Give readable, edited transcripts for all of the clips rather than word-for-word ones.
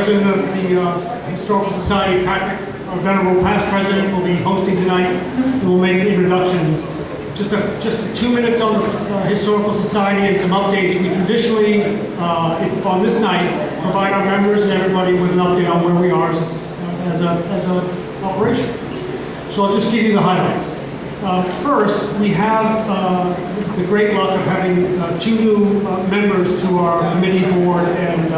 president of the Historical Society, Patrick, our venerable past president, will be hosting tonight, and we'll make introductions. Just 2 minutes on the Historical Society and some updates. We traditionally, on this night, provide our members and everybody with an update on where we are as a operation. So I'll just give you the highlights. First, we have the great luck of having 2 new members to our committee, board, and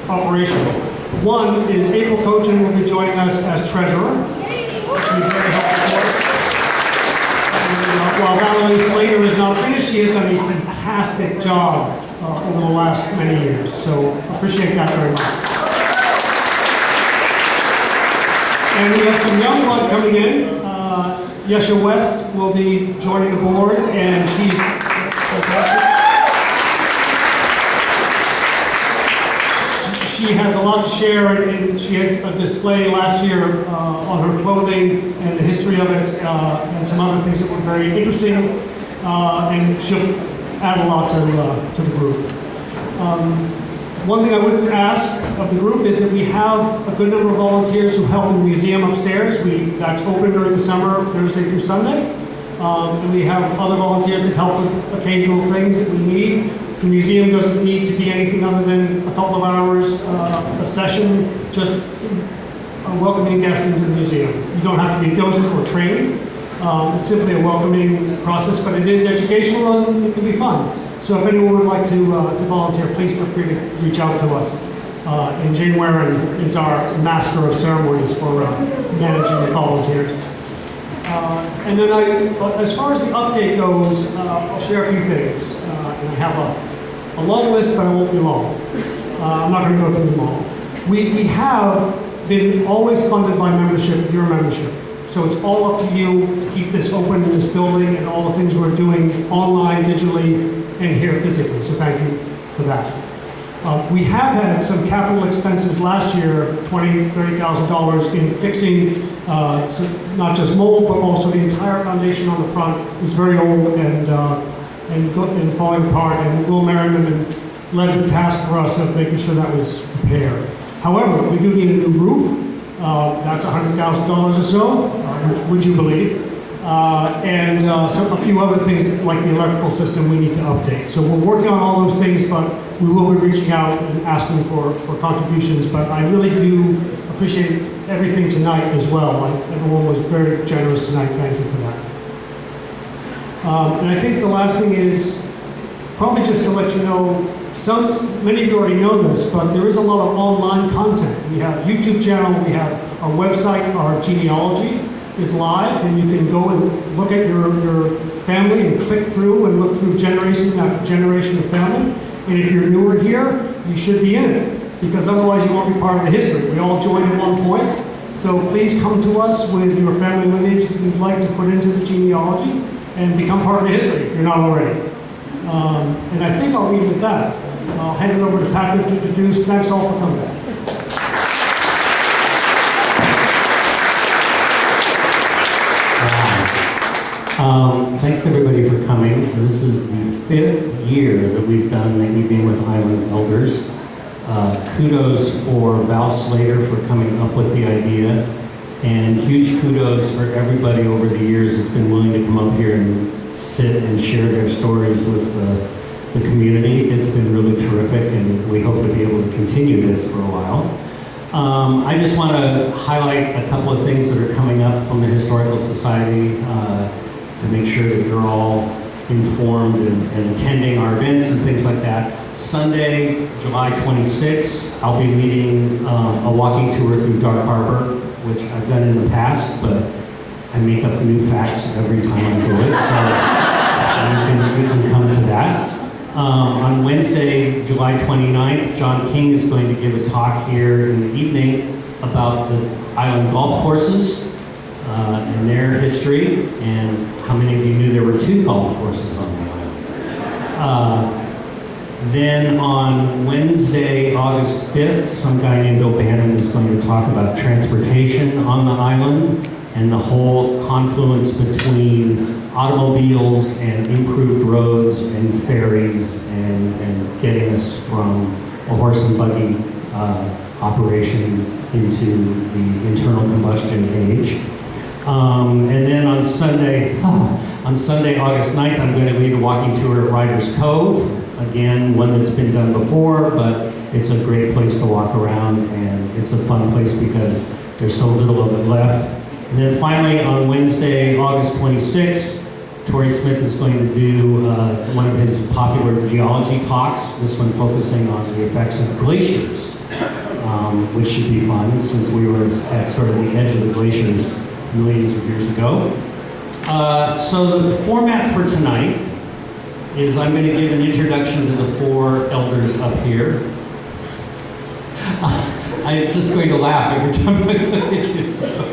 operation. One is April Cochin, will be joining us as treasurer. She's very helpful for us. While Valerie Slater is not finished, she has done a fantastic job over the last many years. So appreciate that very much. And we have some young blood coming in. Yesha West will be joining the board, and she's fantastic. She has a lot to share, and she had a display last year on her clothing and the history of it, and some other things that were very interesting, and she'll add a lot to the group. One thing I would ask of the group is that we have a good number of volunteers who help in the museum upstairs. That's open during the summer, Thursday through Sunday. And we have other volunteers that help with occasional things that we need. The museum doesn't need to be anything other than a couple of hours a session, just welcoming guests into the museum. You don't have to be docent or trained. It's simply a welcoming process, but it is educational and it can be fun. So if anyone would like to volunteer, please feel free to reach out to us. And Jane Warren is our master of ceremonies for managing the volunteers. And then as far as the update goes, I'll share a few things. And I have a long list, but it won't be long. I'm not going to go through them all. We have been always funded by membership, your membership. So it's all up to you to keep this open in this building and all the things we're doing online, digitally, and here physically. So thank you for that. We have had some capital expenses last year, $20,000, $30,000 in fixing not just mold, but also the entire foundation on the front is very old and falling apart. And Will Merriman led the task for us of making sure that was repaired. However, we do need a new roof. That's $100,000 or so, would you believe? And a few other things like the electrical system we need to update. So we're working on all those things, but we will be reaching out and asking for contributions. But I really do appreciate everything tonight as well. Everyone was very generous tonight. Thank you for that. And I think the last thing is probably just to let you know, many of you already know this, but there is a lot of online content. We have a YouTube channel, we have our website, our genealogy is live, and you can go and look at your family and click through and look through generation of family. And if you're newer here, you should be in it, because otherwise you won't be part of the history. We all joined at one point, so please come to us with your family lineage that you'd like to put into the genealogy and become part of the history if you're not already. And I think I'll leave it at that. I'll hand it over to Patrick to introduce. Thanks all for coming. Thanks everybody for coming. This is the 5th year that we've done the Evening with Island Elders. Kudos for Val Slater for coming up with the idea, and huge kudos for everybody over the years that's been willing to come up here and sit and share their stories with the community. It's been really terrific, and we hope to be able to continue this for a while. I just want to highlight a couple of things that are coming up from the Historical Society to make sure that you're all informed and attending our events and things like that. Sunday, July 26th, I'll be leading a walking tour through Dark Harbor, which I've done in the past, but I make up new facts every time I do it, so you can come to that. On Wednesday, July 29th, John King is going to give a talk here in the evening about the island golf courses and their history, and how many of you knew there were 2 golf courses on the island. Then on Wednesday, August 5th, some guy named O'Bannon is going to talk about transportation on the island and the whole confluence between automobiles and improved roads and ferries and getting us from a horse and buggy operation into the internal combustion age. And then on Sunday, August 9th, I'm going to lead a walking tour at Riders Cove. Again, one that's been done before, but it's a great place to walk around, and it's a fun place because there's so little of it left. And then finally, on Wednesday, August 26th, Torrey Smith is going to do one of his popular geology talks, this one focusing on the effects of glaciers, which should be fun since we were at sort of the edge of the glaciers millions of years ago. So the format for tonight is I'm going to give an introduction to the four elders up here. I'm just going to laugh every time I look at you. So,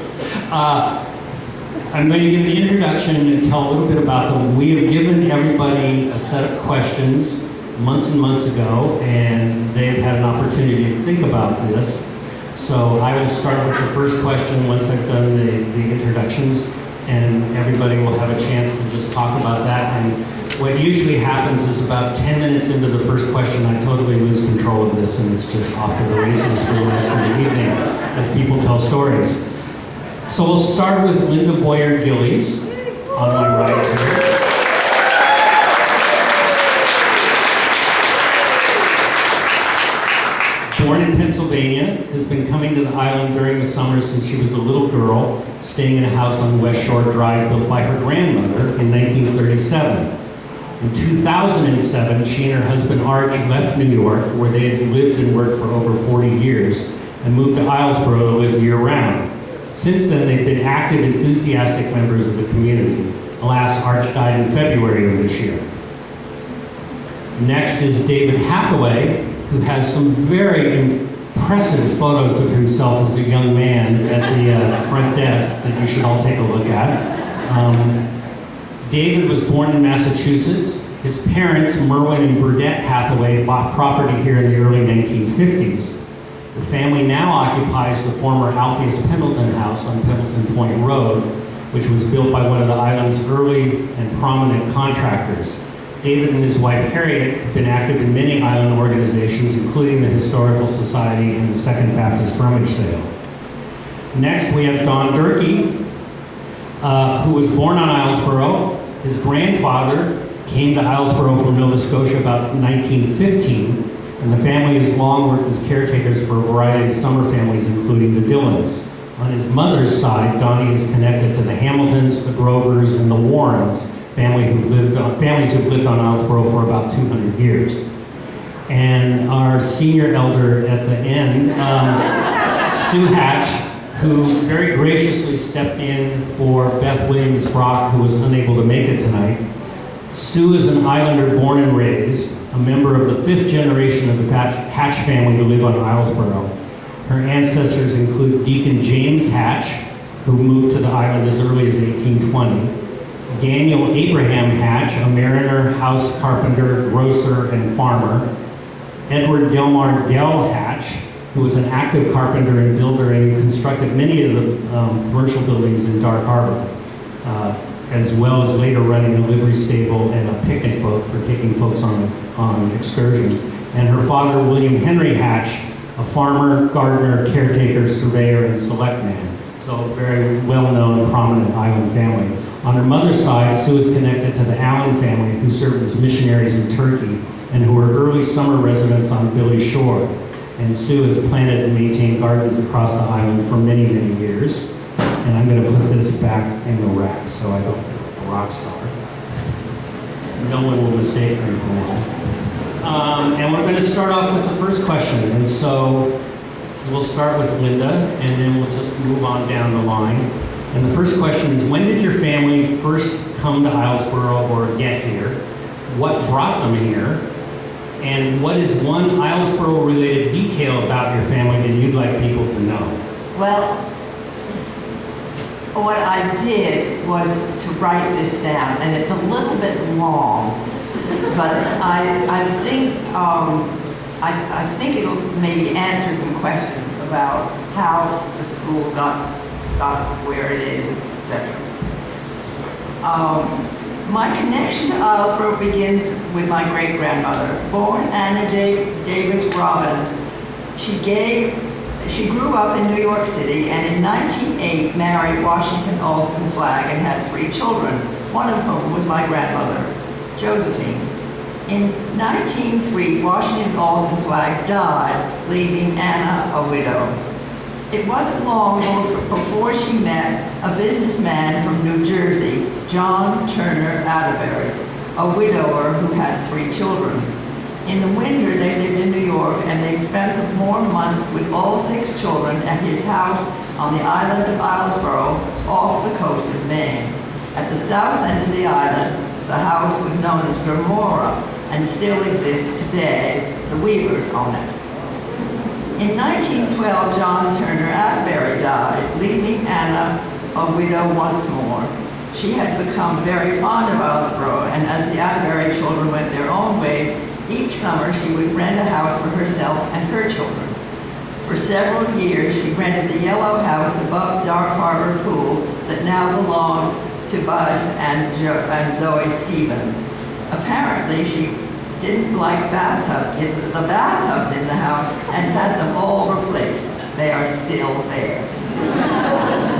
I'm going to give the introduction and tell a little bit about them. We have given everybody a set of questions months and months ago, and they've had an opportunity to think about this. So I will start with the first question once I've done the introductions, and everybody will have a chance to just talk about that. And what usually happens is about 10 minutes into the first question, I totally lose control of this, and it's just off to the races for the rest of the evening as people tell stories. So we'll start with Linda Boyer Gillies on my right here. Born in Pennsylvania, has been coming to the island during the summer since she was a little girl, staying in a house on West Shore Drive built by her grandmother in 1937. In 2007, she and her husband Arch left New York, where they had lived and worked for over 40 years, and moved to Islesboro to live year-round. Since then, they've been active, enthusiastic members of the community. Alas, Arch died in February of this year. Next is David Hathaway, who has some very impressive photos of himself as a young man at the front desk that you should all take a look at. David was born in Massachusetts. His parents, Merwin and Burdette Hathaway, bought property here in the early 1950s. The family now occupies the former Alpheus Pendleton House on Pendleton Point Road, which was built by one of the island's early and prominent contractors. David and his wife Harriet have been active in many island organizations, including the Historical Society and the Second Baptist Rummage Sale. Next, we have Don Durkee, who was born on Islesboro. His grandfather came to Islesboro from Nova Scotia about 1915. And the family has long worked as caretakers for a variety of summer families, including the Dillons. On his mother's side, Donnie is connected to the Hamiltons, the Grovers, and the Warrens, families who've lived on Islesboro for about 200 years. And our senior elder at the end, Sue Hatch, who very graciously stepped in for Beth Williams-Brock, who was unable to make it tonight. Sue is an islander born and raised, a member of the fifth generation of the Hatch family to live on Islesboro. Her ancestors include Deacon James Hatch, who moved to the island as early as 1820, Daniel Abraham Hatch, a mariner, house carpenter, grocer, and farmer, Edward Delmar Dell Hatch, who was an active carpenter and builder and constructed many of the commercial buildings in Dark Harbor, as well as later running a livery stable and a picnic boat for taking folks on excursions. And her father, William Henry Hatch, a farmer, gardener, caretaker, surveyor, and selectman. So a very well-known, prominent island family. On her mother's side, Sue is connected to the Allen family, who served as missionaries in Turkey and who were early summer residents on Billy Shore. And Sue has planted and maintained gardens across the island for many, many years. And I'm going to put this back in the rack so I don't feel like a rock star. No one will mistake me for that. And we're going to start off with the first question. And so we'll start with Linda, and then we'll just move on down the line. And the first question is, when did your family first come to Islesboro or get here? What brought them here? And what is one Islesboro-related detail about your family that you'd like people to know? Well, what I did was to write this down, and it's a little bit long, but I think it'll maybe answer some questions about how the school got where it is, etc. My connection to Islesboro begins with my great-grandmother, born Anna Davis Robbins, She grew up in New York City and in 1908 married Washington Alston Flagg and had 3 children, one of whom was my grandmother, Josephine. In 1903, Washington Alston Flagg died, leaving Anna a widow. It wasn't long before she met a businessman from New Jersey, John Turner Atterbury, a widower who had 3 children. In the winter, they lived in New York, and they spent more months with all 6 children at his house on the island of Islesboro, off the coast of Maine. At the south end of the island, the house was known as Gomorrah and still exists today. The Weavers own it. In 1912, John Turner Atterbury died, leaving Anna a widow once more. She had become very fond of Islesboro, and as the Atterbury children went their own ways, each summer she would rent a house for herself and her children. For several years, she rented the yellow house above Dark Harbor Pool that now belongs to Buzz and Zoe Stevens. Apparently, she didn't like the bathtubs in the house and had them all replaced. They are still there.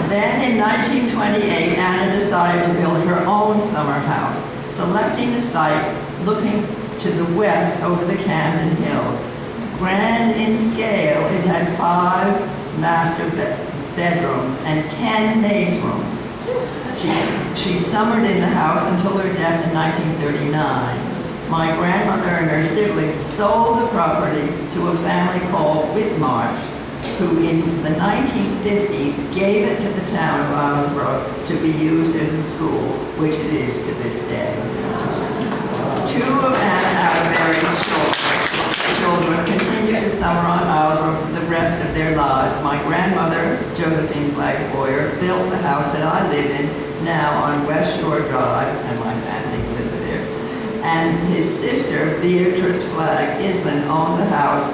Then in 1928, Anna decided to build her own summer house, selecting a site looking to the west over the Camden Hills. Grand in scale, it had 5 master bedrooms and 10 maids' rooms. She summered in the house until her death in 1939. My grandmother and her siblings sold the property to a family called Whitmarsh, who in the 1950s gave it to the town of Islesboro to be used as a school, which it is to this day. 2 of Anna Atterbury's children continued to summer on Islesboro for the rest of their lives. My grandmother, Josephine Flagg Boyer, built the house that I live in now on West Shore Drive, and my family lives there. And his sister, Beatrice Flagg Island, owned the house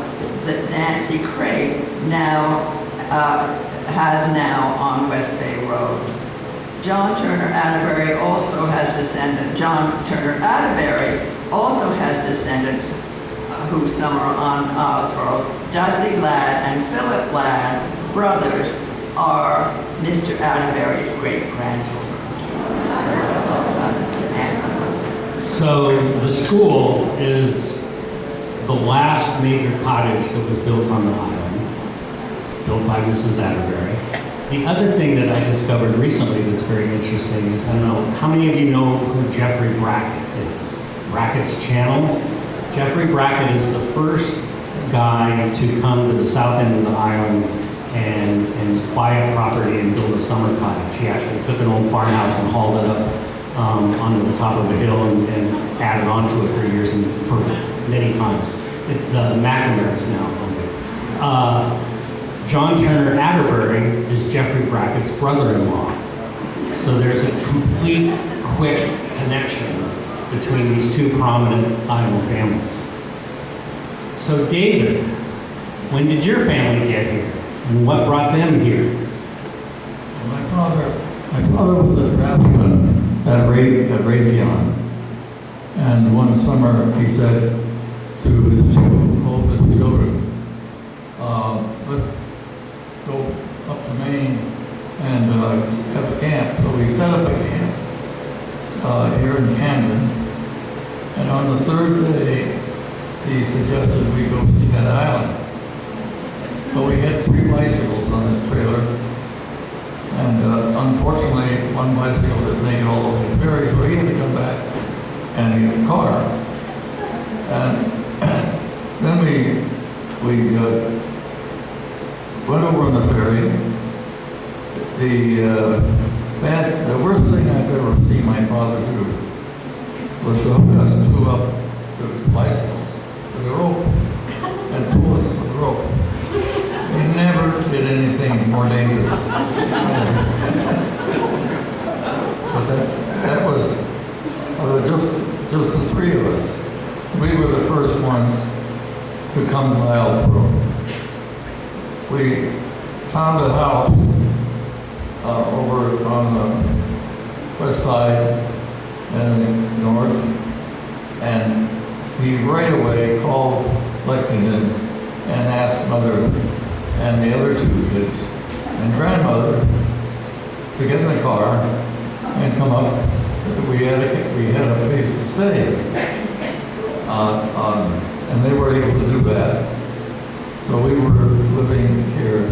that Nancy Craig has now on West Bay Road. John Turner Atterbury also has descendants. Who summer on Islesboro. Dudley Ladd and Philip Ladd, brothers, are Mr. Atterbury's great-grandchildren. So the school is the last major cottage that was built on the island, built by Mrs. Atterbury. The other thing that I discovered recently that's very interesting is, I don't know, how many of you know who Jeffrey Brackett is? Brackett's Channel? Jeffrey Brackett is the first guy to come to the south end of the island and buy a property and build a summer cottage. He actually took an old farmhouse and hauled it up onto the top of a hill and added onto it for years and for many times. The McNamara's now owned it. John Turner Atterbury is Jeffrey Brackett's brother-in-law. So there's a complete, quick connection between these 2 prominent island families. So David, when did your family get here? And what brought them here? My father was a draftsman at Raytheon. And one summer he said to his oldest children, let's go up to Maine and have a camp. So we set up a camp here in Camden. And on the 3rd day, he suggested we go see that island. But we had 3 bicycles on this trailer. And unfortunately, one bicycle didn't make it all over the ferry, so he had to come back and get the car. And then we went over on the ferry. The worst thing I've ever seen my father do was to hook us 2 up to bicycles with a rope and pull us with a rope. He never did anything more dangerous. But that was just the 3 of us. We were the first ones to come to Islesboro. We found a house over on the west side and north, and he right away called Lexington and asked mother and the other two kids and grandmother to get in the car and come up. We had a place to stay, and they were able to do that. So we were living here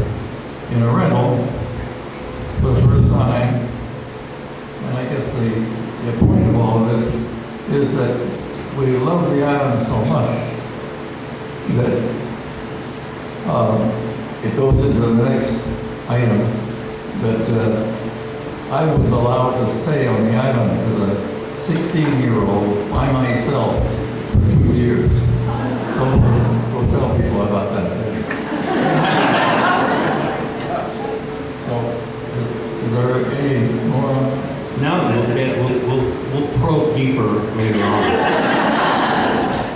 in a rental for the first time. And I guess the point of all of this is that we love the island so much that it goes into the next item that I was allowed to stay on the island as a 16-year-old by myself for 2 years. So we'll tell people about that. So, is there any more? Now we'll probe deeper later on.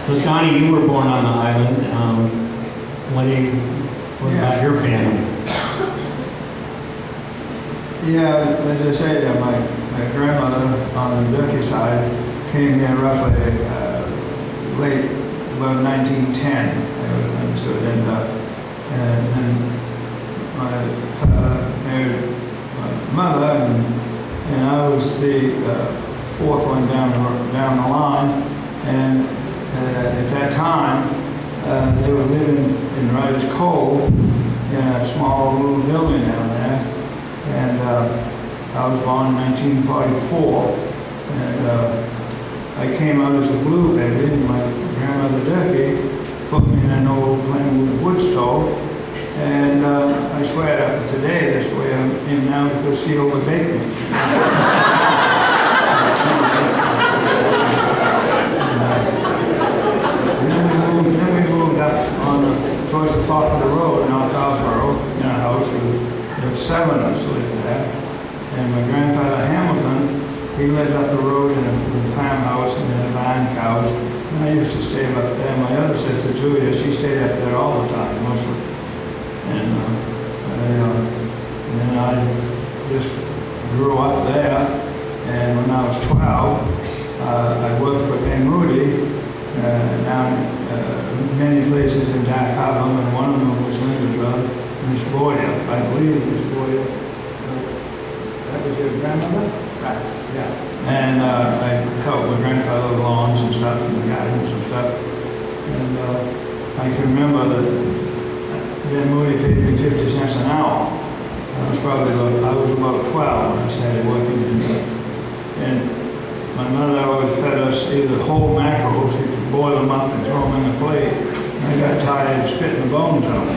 So Donnie, you were born on the island. What about your family? Yeah, as I say, my grandmother on the Durkee side came here roughly late, about 1910, I understood, and my father married my mother, and I was the fourth one down the line, and at that time they were living in Riders Cove in a small little building down there. And I was born in 1944, and I came out as a blue baby, and my grandmother Duffy put me in an old Glenwood wood stove, and I swear that today that's the way I am now because she overbaked me. Then we moved up towards the fork of the road, North Hillsborough, in a house with there were 7 of us lived there, and my grandfather Hamilton, he lived up the road in a farmhouse and in a barn cows, and I used to stay up there. My other sister Julia, she stayed up there all the time, mostly. And then I just grew up there, and when I was 12, I worked for Ben Moody down many places in Dark Harbor, and one of them was Lincoln Miss Boyer, I believe Miss Boyer. That was your grandmother? Right. Yeah. And I helped my grandfather with lawns and stuff, and the gardens and stuff. And I can remember that Ben Moody paid me 50 cents an hour. I was about 12 when I started working in there. And my mother always fed us either whole mackerels, you could boil them up and throw them in a plate. I got tired of spitting the bones out.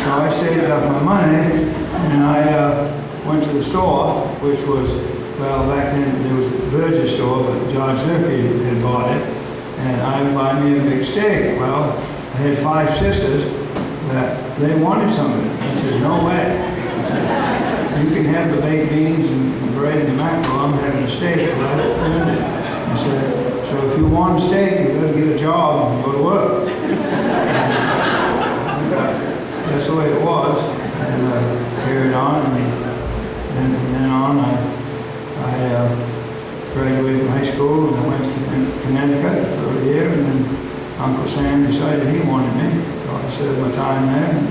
So I saved up my money, and I went to the store, which was, well, back then there was a Burgess store, but George Zerke had bought it, and I buy me a big steak. Well, I had 5 sisters that they wanted some of it. I said, no way. I said, you can have the baked beans and the bread and the mackerel. I'm having a steak, but I earned it. I said, so if you want a steak, you've got to get a job and go to work. That's the way it was, and carried on, and from then on I graduated high school, and I went to Connecticut for a year, and then Uncle Sam decided he wanted me, so I served my time there and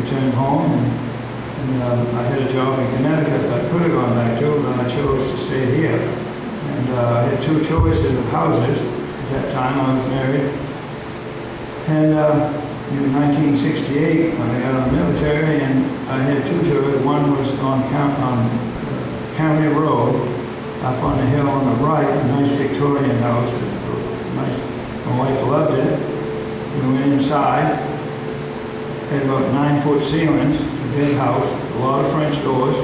returned home, and I had a job in Connecticut that I could have gone back to, but I chose to stay here. And I had 2 choices of houses. At that time I was married, and in 1968, when I got on the military, and I had 2 choices. One was on County Road, up on the hill on the right, a nice Victorian house. Nice. My wife loved it. We went inside. Had about 9-foot ceilings, a big house, a lot of French doors.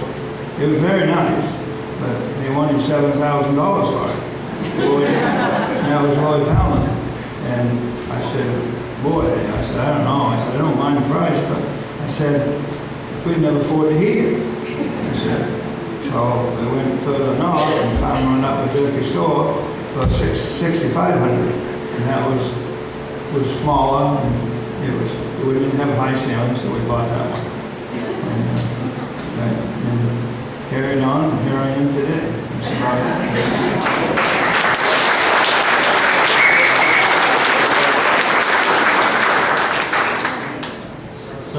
It was very nice, but they wanted $7,000 for it. Boy, that was Lloyd Palmer. And I said, boy, I said, I don't know. I said, I don't mind the price, but I said, we couldn't afford to heat it. I said, so I went further north and found one up at Durkee store for $6,500, and that was smaller, and we didn't have high ceilings, so we bought that one. And carried on, and here I am today. That's about it.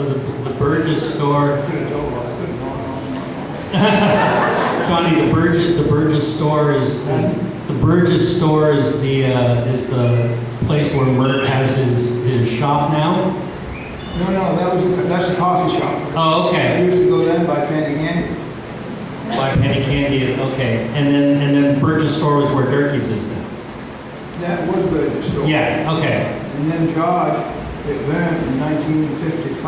So the Burgess store, Donnie, the Burgess store is the place where Mert has his shop now. No, that's the coffee shop. Oh, I okay. used to go then by Penny Candy. By Penny Candy, okay. And then Burgess store was where Durkee's is now. That was the store. Yeah, okay. And then George, it burned in 1955, I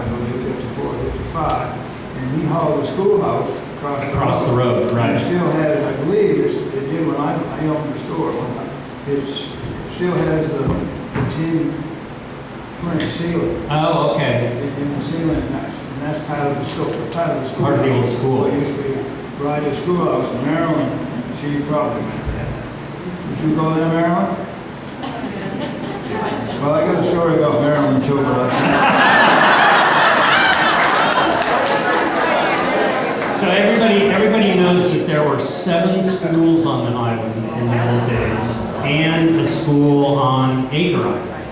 believe, 54, 55. And he hauled the schoolhouse Across the road, right. It still has, I believe, it did when I opened the store one time. It still has the tin plank ceiling Oh, okay. in the ceiling, and that's part of the store, part of the school. Part of the old school. I used to ride a schoolhouse in Maryland, and she probably went there. Did you go there, Maryland? Well, I got a story about Maryland too, but So everybody knows that there were 7 schools on the island in the old days, and a school on Acre Island.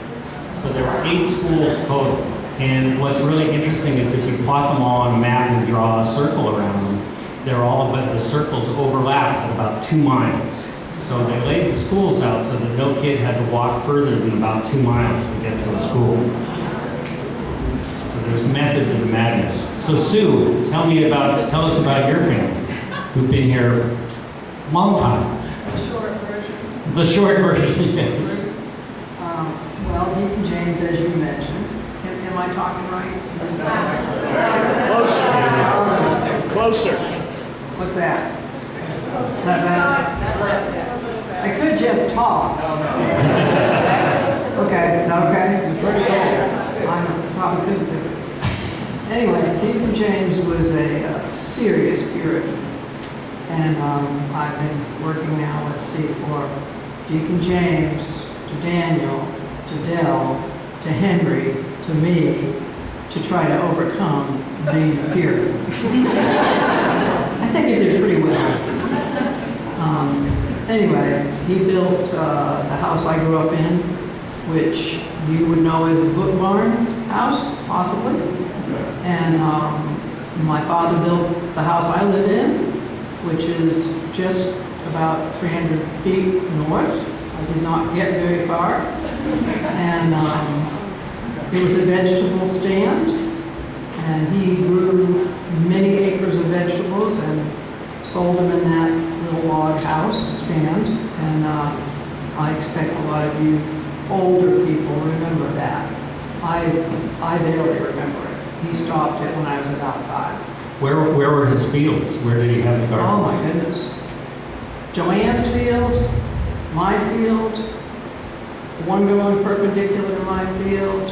So there were 8 schools total. And what's really interesting is if you plot them all on a map and draw a circle around them, but the circles overlap at about 2 miles. So they laid the schools out so that no kid had to walk further than about 2 miles to get to a school. So there's method to the madness. So Sue, tell us about your family, who've been here a long time. The short version. The short version, yes. Well, Deacon James, as you mentioned, am I talking right? Is that Closer. What's that? Not bad? I could just talk. Okay, is that okay? Pretty cool. I probably couldn't do it. Anyway, Deacon James was a serious Puritan. And I've been working now, let's see, for Deacon James, to Daniel, to Dell, to Henry, to me, to try to overcome being a Puritan. I think he did pretty well. Anyway, he built the house I grew up in, which you would know as the Book Barn house, possibly. And my father built the house I live in, which is just about 300 feet north. I did not get very far. And it was a vegetable stand, and he grew many acres of vegetables and sold them in that little log house stand. And I expect a lot of you older people remember that. I barely remember it. He stopped it when I was about 5. Where were his fields? Where did he have the Oh gardens? my goodness. Joanne's field, my field, one going perpendicular to my field,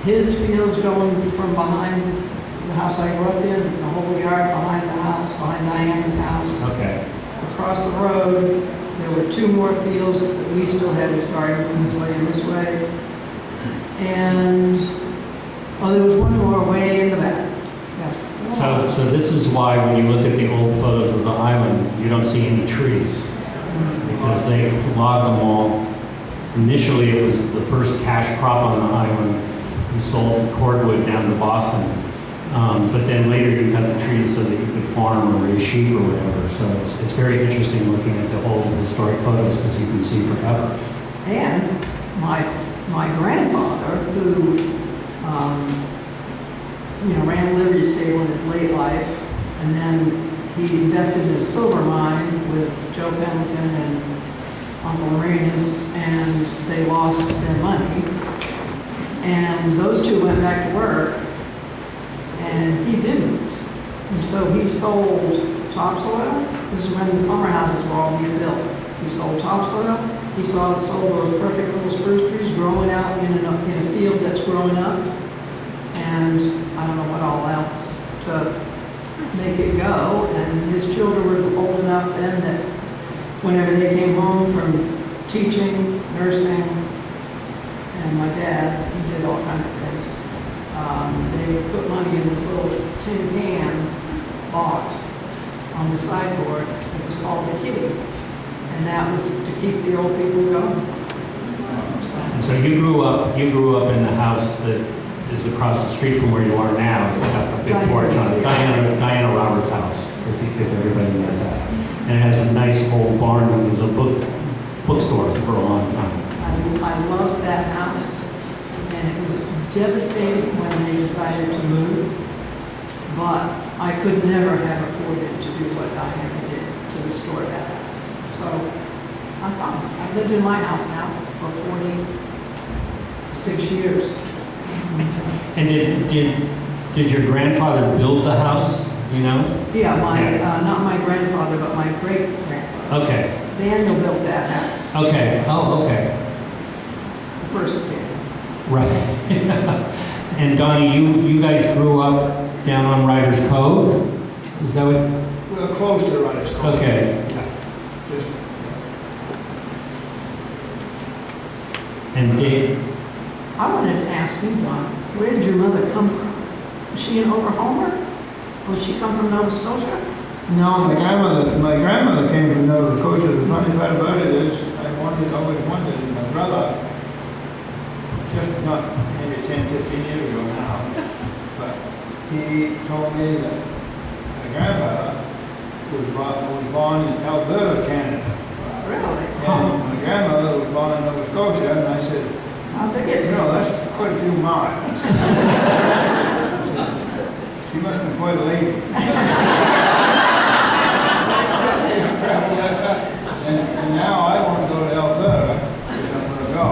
his field's going from behind the house I grew up in, the whole yard behind the house, behind Diana's house. Okay. Across the road, there were 2 more fields that we still had his gardens this way and this way. And, there was one more way in the back. Yeah. So this is why when you look at the old photos of the island, you don't see any trees. Because they logged them all. Initially, it was the first cash crop on the island. We sold cordwood down to Boston. But then later you cut the trees so that you could farm or raise sheep or whatever. So it's very interesting looking at the old historic photos because you can see forever. And my grandfather, who ran a livery stable in his late life, and then he invested in a silver mine with Joe Pendleton and Uncle Marinus, and they lost their money. And those 2 went back to work, and he didn't. And so he sold topsoil. This is when the summer houses were all being built. He sold topsoil. He sold those perfect little spruce trees growing out in a field that's growing up. And I don't know what all else to make it go. And his children were old enough then that whenever they came home from teaching, nursing, and my dad, he did all kinds of things. They would put money in this little tin can box on the sideboard. It was called the kitty. And that was to keep the old people going. And so you grew up in the house that is across the street from where you are now. It's got a big porch on it. Diana Roberts' house, if everybody knows that. And it has a nice old barn that was a bookstore for a long time. I loved that house, and it was devastating when they decided to move, but I could never have afforded to do what Diana did to restore that house. So I've lived in my house now for 46 years. And did your grandfather build the house, you know? Yeah, not my grandfather, but my great-grandfather. Okay, Daniel built that house, okay, oh, okay, the first Daniel. right. And Donnie, you guys grew up down on Riders Cove? Is that what? We're close to Riders Cove. Okay. Yeah. Just, And Dave, I wanted to ask you, Don, where did your mother come from? Was she an Oklahomer? Or did she come from Nova Scotia? no, my grandmother came from Nova Scotia. The funny part about it is, always wondered, my brother, just not maybe 10, 15 years ago now, but he told me that my grandfather was born in Alberta, Canada. Really? And my grandmother was born in Nova Scotia, and I said, How'd they get you know, that's quite a few miles. She must have been quite a lady. And now I want to go to Alberta, which I'm going to go.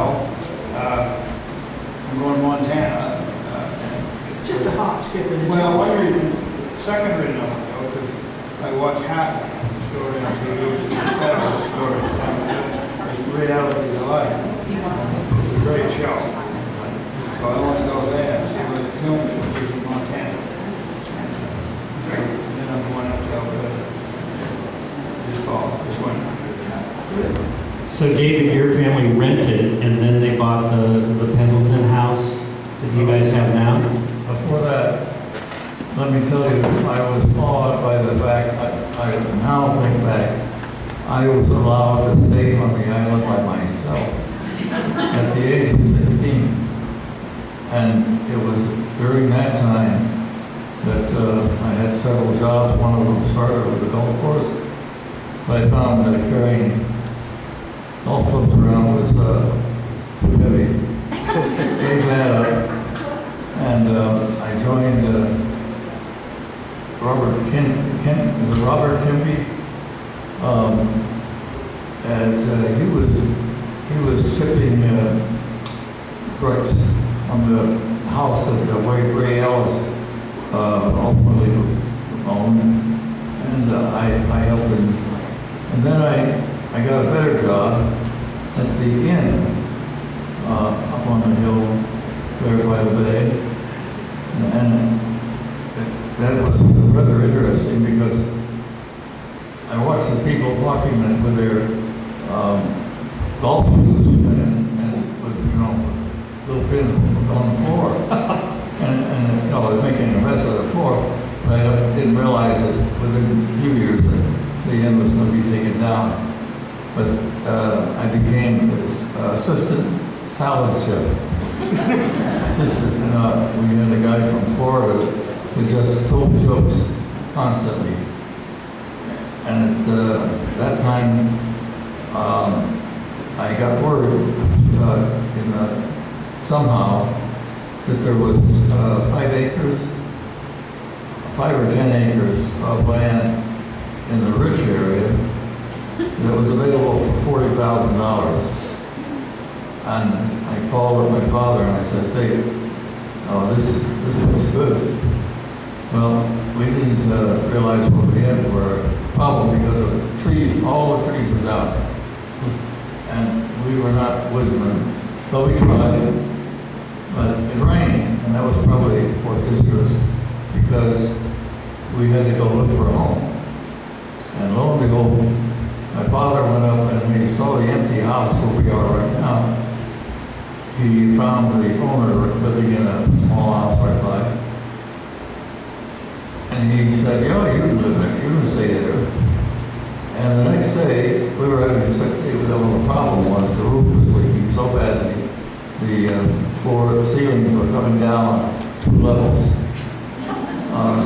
I'm going to Montana. It's just a hop, skip, and a Well, jump. one reason, second reason I want to go, because I watch half the story on TV, which is a federal story. It's reality of life. It's a great show. So I want to go there and see where the film is, which is in Montana. And then I'm going up to Alberta this fall, this winter. so David, your family rented and then they bought the Pendleton house that you guys have now? Before that, let me tell you, I was awed by the fact, I now think back, I was allowed to stay on the island by myself at the age of 16. And it was during that time that I had several jobs. One of them started with the golf course. But I found that carrying golf clubs around was too heavy. Gave that up. And I joined Robert Kempe. And he was shipping bricks on the house that Ray Ellis ultimately owned, and I helped him. And then I got a better job at the inn up on the hill there by the bay, and that was rather interesting because I watched the people walking with their golf shoes and with, you know, little pins on the floor. and you know, making a mess of the floor. But I didn't realize that within a few years that the inn was going to be taken down. But I became assistant salad chef. We had a guy from Florida who just told jokes constantly. And at that time, I got word somehow that there was 5 or 10 acres of land in the rich area that was available for $40,000. And I called up my father and I said, "Hey, this looks good." Well, we didn't realize what we had were a problem because of trees. All the trees were down. And we were not woodsmen, but we tried. But it rained, and that was probably for distress because we had to go look for a home. And lo and behold, my father went up and when he saw the empty house where we are right now, he found the owner living in a small house right by. And he said, "Yeah, you can live there, you can stay there." And the next day, we were having a sick day, but the problem was the roof was leaking so badly, the before the ceilings were coming down 2 levels.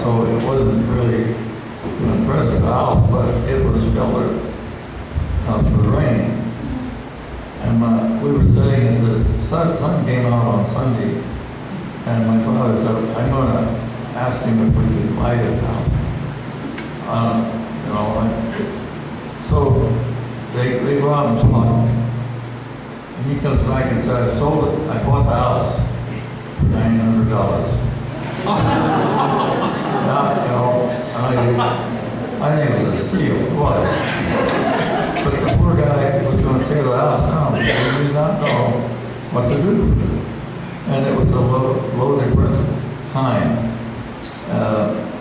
So it wasn't really an impressive house, but it was sheltered for the rain. And we were sitting at the sun came out on Sunday, and my father said, I'm going to ask him if we could buy his house. So they go out and talk. And he comes back and said, I sold it. I bought the house for $900. Now, I think it was a steal. It was. But the poor guy was going to tear the house down because he did not know what to do with it. And it was a low depressive time.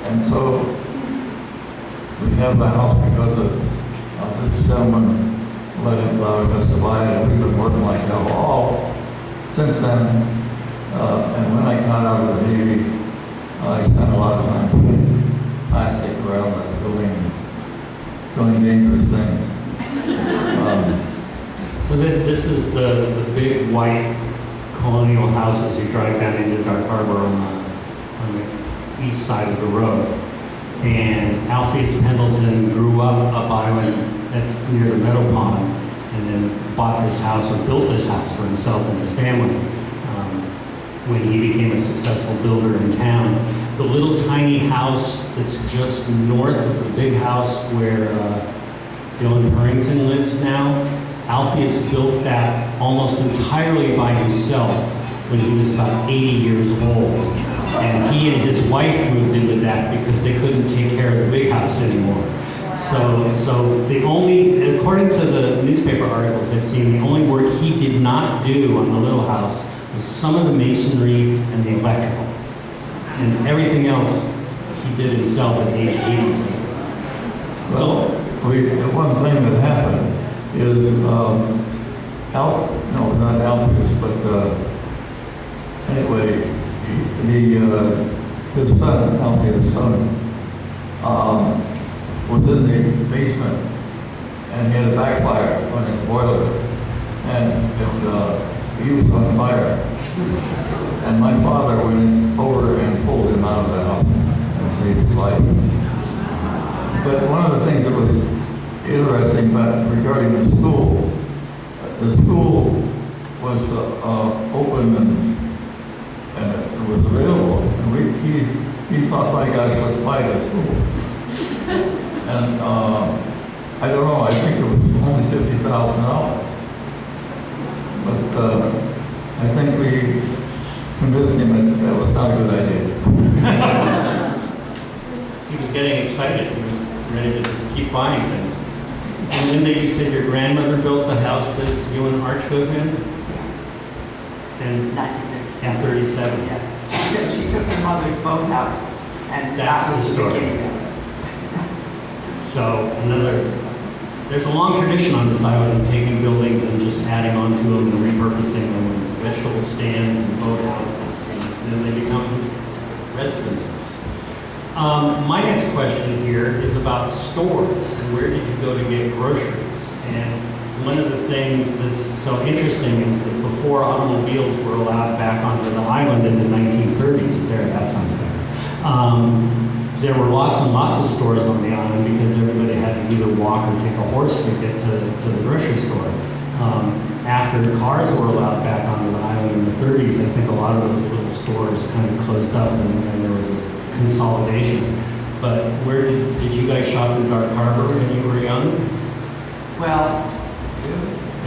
And so we have the house because of this gentleman allowing us to buy it, and we've been working like hell all since then. And when I got out of the Navy, I spent a lot of time putting plastic around the building, doing dangerous things. So this is the big white colonial houses you drive down into Dark Harbor on the east side of the road. And Alpheus Pendleton grew up island near the Meadow Pond, and then bought this house or built this house for himself and his family when he became a successful builder in town. The little tiny house that's just north of the big house where Dylan Purrington lives now, Alpheus built that almost entirely by himself when he was about 80 years old. And he and his wife moved into that because they couldn't take care of the big house anymore. So the only, according to the newspaper articles I've seen, the only work he did not do on the little house was some of the masonry and the electrical. And everything else he did himself at age 87. Well, one thing that happened is, not Alpheus, but anyway, his son, Alpheus' son, was in the basement, and he had a backfire on his boiler, and he was on fire. And my father went over and pulled him out of the house and saved his life. But one of the things that was interesting regarding the school was open and it was available. And he thought, my gosh, let's buy the school. And I don't know, I think it was only $50,000. But I think we convinced him that was not a good idea. He was getting excited. He was ready to just keep buying things. And Linda, you said your grandmother built the house that you and Arch live in? In 1937. Yeah. She took her mother's boathouse, and That's that was the story. beginning of it. So there's a long tradition on this island of taking buildings and just adding on to them and repurposing them, and vegetable stands and boathouses, and then they become residences. My next question here is about stores and where did you go to get groceries? And one of the things that's so interesting is that before automobiles were allowed back onto the island in the 1930s, that sounds better. There were lots and lots of stores on the island because everybody had to either walk or take a horse to get to the grocery store. After cars were allowed back onto the island in the 30s, I think a lot of those little stores kind of closed up and there was a consolidation. But where did you guys shop in Dark Harbor when you were young? Well,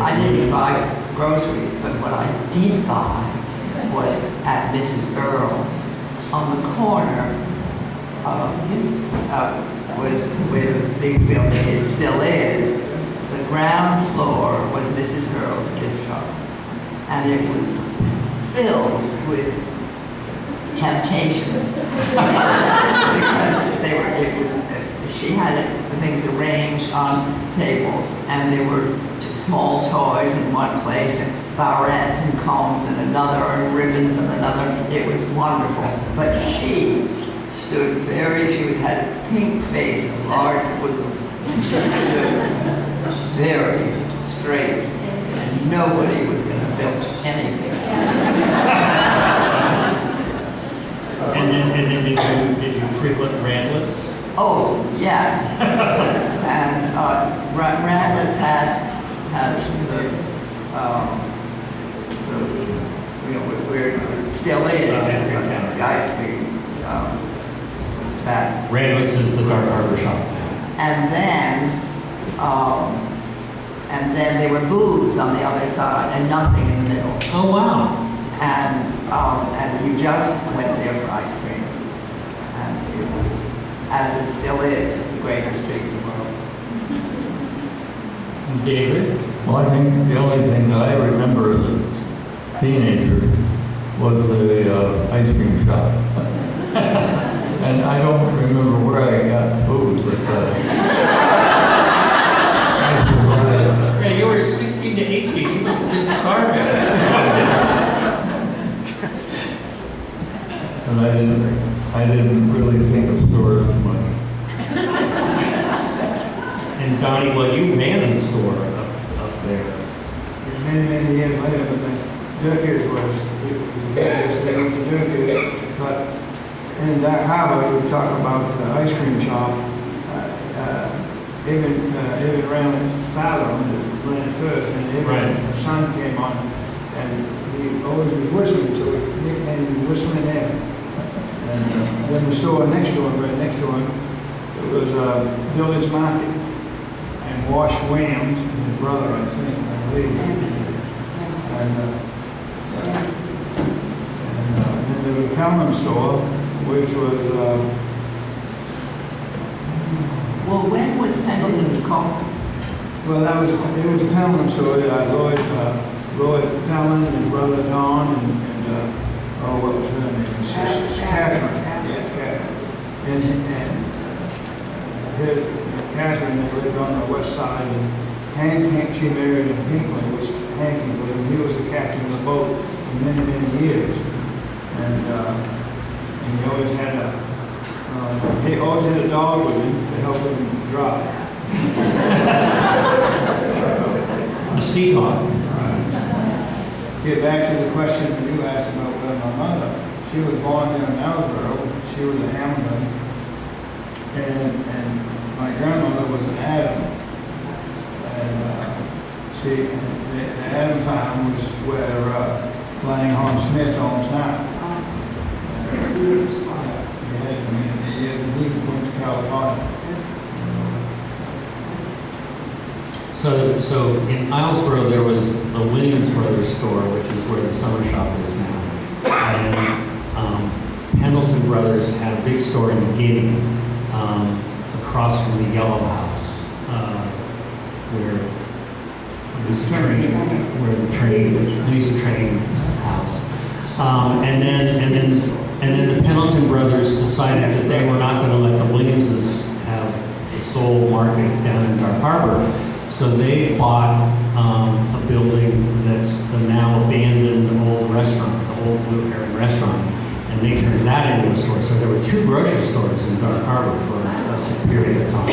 I didn't buy groceries, but what I did buy was at Mrs. Earl's on the corner was where the big building still is. The ground floor was Mrs. Earl's gift shop, and it was filled with temptations because she had things arranged on tables, and there were small toys in one place, and barrettes and combs in another, and ribbons in another. It was wonderful, but she stood she had a pink face, a large bosom, and she stood very straight and nobody was going to filch anything. And then did you frequent Randlets? Oh, yes. And Randlets had where it still is, Ice cream counter. the ice cream, that. Randlets is the Dark Harbor shop. And then there were booths on the other side and nothing in the middle. Oh, wow. And you just went there for ice cream. And it was, as it still is, the greatest treat in the world. David? Well, I think the only thing that I remember as a teenager was the ice cream shop. And I don't remember where I got food, but I survived. Yeah, you were 16 to 18. You must have been starving. And I didn't really think of stores much. And Donnie, well, you ran the store up there. It was many, many years later, but the Durkees was the Durkees. But in Dark Harbor, we talk about the ice cream shop. Even ran Fallon, ran it first, and even Right. the son came on, and he always was whistling, so we nicknamed him Whistling Ed. And then the store next to him, right next to him, it was a village market. And Wash Williams, his brother, I think, I believe. And then there was a Pelham store, which was, Well, when was Pendleton called? well, it was a Pelham store. Lloyd Pelham and his brother Don, and what was her name? Catherine. Yeah, Catherine. And Catherine, they lived on the west side, and Hank, she married in Hinckley, which Hank Hinckley, and he was the captain of the boat for many, many years. And he always had a dog with him to help him drive. The Seahawk. Get back to the question that you asked about my mother. She was born here in Ellsboro. She was a Hamilton. And my grandmother was an Adam. And the Adam farm was where Lanninghorn Smith owns now. He went to California. So in Islesboro, there was the Williams Brothers store, which is where the summer shop is now. And Pendleton Brothers had a big store in Guinea, across from the Yellow House, where Lisa Train's house. And then the Pendleton Brothers decided that they were not going to let the Williamses have the sole market down in Dark Harbor. So they bought a building that's the now abandoned old restaurant, the old Blue Heron restaurant, and they turned that into a store. So there were two grocery stores in Dark Harbor for a period of time.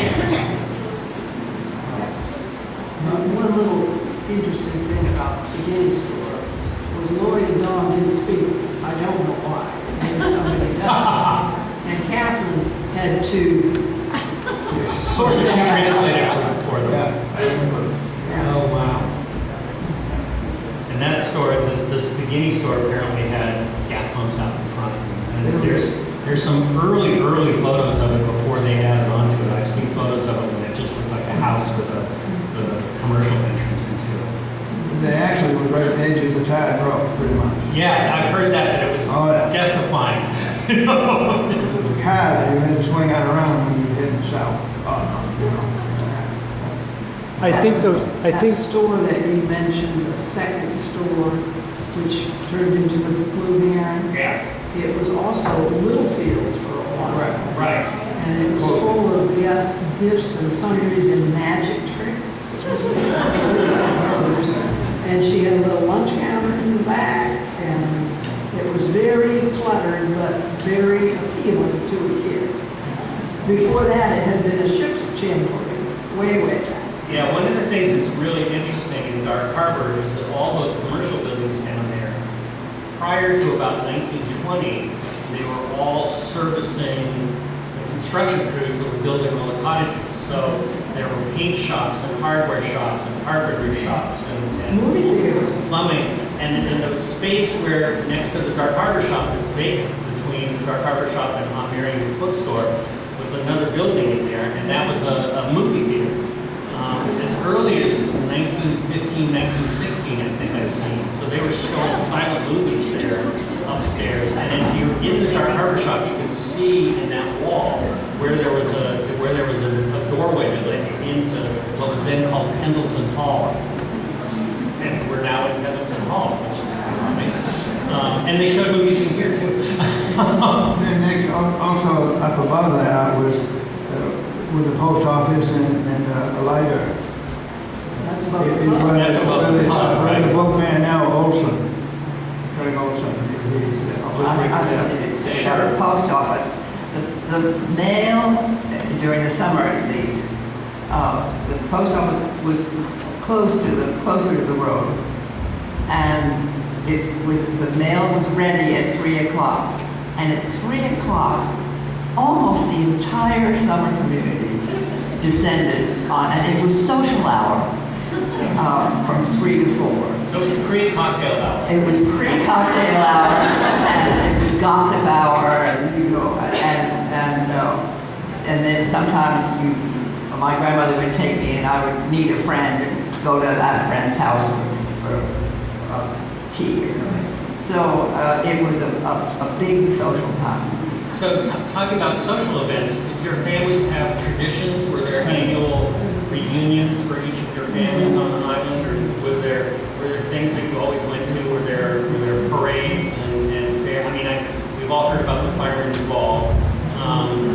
One little interesting thing about the Guinea store was Lloyd and Dawn didn't speak. I don't know why. Maybe somebody does. And Catherine had to So she translated for them. Yeah, I remember. Oh, wow. And that store, the Guinea store apparently had gas pumps out in front. And there's some early photos of it before they added onto it. I've seen photos of it when it just looked like a house with a commercial entrance into it. They actually was right at the edge of the tide rock, pretty much. Yeah, I've heard that it was death-defying. If it was a car, you had to swing out around when you were heading south. That store that you mentioned, the second store, which turned into the Blue Heron, Yeah, it was also Littlefields for a while. right. And it was full of, yes, gifts and sundries and magic tricks. And she had a little lunch counter in the back, and it was very cluttered, but very appealing to a kid. Before that, it had been a ship's jamboree, way back. Yeah, one of the things that's really interesting in Dark Harbor is that all those commercial buildings down there, prior to about 1920, they were all servicing the construction crews that were building all the cottages. So there were paint shops and hardware shops and carpentry shops and Movie theater. plumbing. And the space where next to the Dark Harbor shop that's vacant between the Dark Harbor shop and Aunt Mary's bookstore was another building in there, and that was a movie theater. As early as 1915, 1916, I think I've seen. So they were showing silent movies there upstairs. And if you were in the Dark Harbor shop, you could see in that wall where there was a doorway that led into what was then called Pendleton Hall. And we're now in Pendleton Hall, which is ironic. And they showed movies in here too. And next, also up above that was with the post office and a lighter. That's about It the was top. That's above the top, where the right. bookman now, Olson. Greg Olson. I was something to say about the post office. The mail, during the summer at least, the post office was closer to the road. And the mail was ready at 3 o'clock. And at 3 o'clock, almost the entire summer community descended on, and it was social hour from 3 to 4. So it was pre-cocktail hour. It was pre-cocktail hour, and it was gossip hour, and and then sometimes my grandmother would take me, and I would meet a friend and go to that friend's house for tea or something. So it was a big social time. So talking about social events, did your families have traditions? Were there annual reunions for each of your families on the island, or were there things that you always went to? Were there parades and fair? I mean, we've all heard about the Firemen's Ball.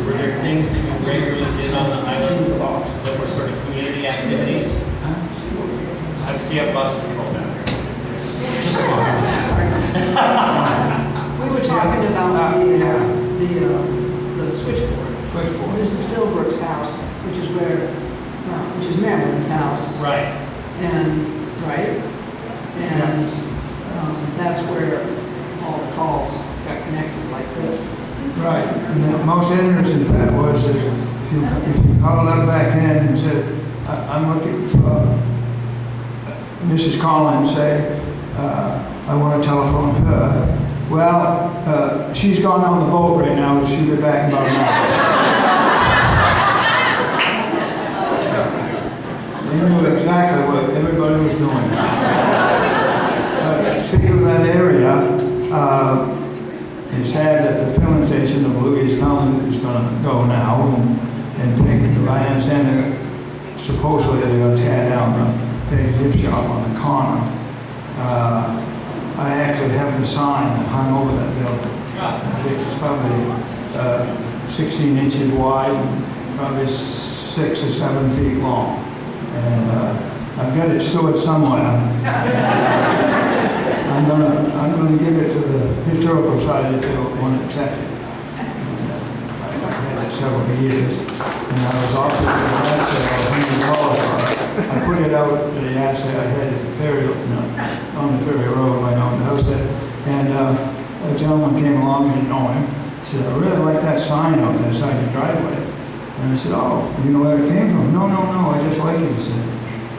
Were there things that you regularly did on the island that were sort of community activities? I see a bus control down here. It's just We were talking about the switchboard. Switchboard. Mrs. Philbrook's house, which is Marilyn's house. right. And that's where all the calls got connected like this. Right, and the most interesting fact was that if you called up back then and said, I'm looking for Mrs. Collins, say, I want to telephone her. Well, she's gone on the boat right now, she'll be back in about an hour. They knew exactly what everybody was doing. Speaking of that area, it's sad that the filling station of Louis Mountain is going to go now, and take, I understand that supposedly they're going to tear down the big gift shop on the corner. I actually have the sign that hung over that building. It's probably 16 inches wide, probably 6 or 7 feet long, and I've got it stored somewhere. I'm gonna give it to the historical society if they want to accept it. I've had it several years, and I was offered that sale $100 for it. I put it out at the asset I had at the ferry, on the ferry road, right on the house there. And a gentleman came along, I didn't know him. He said, I really like that sign out there beside your driveway. And I said, oh, you know where it came from? No, I just like it.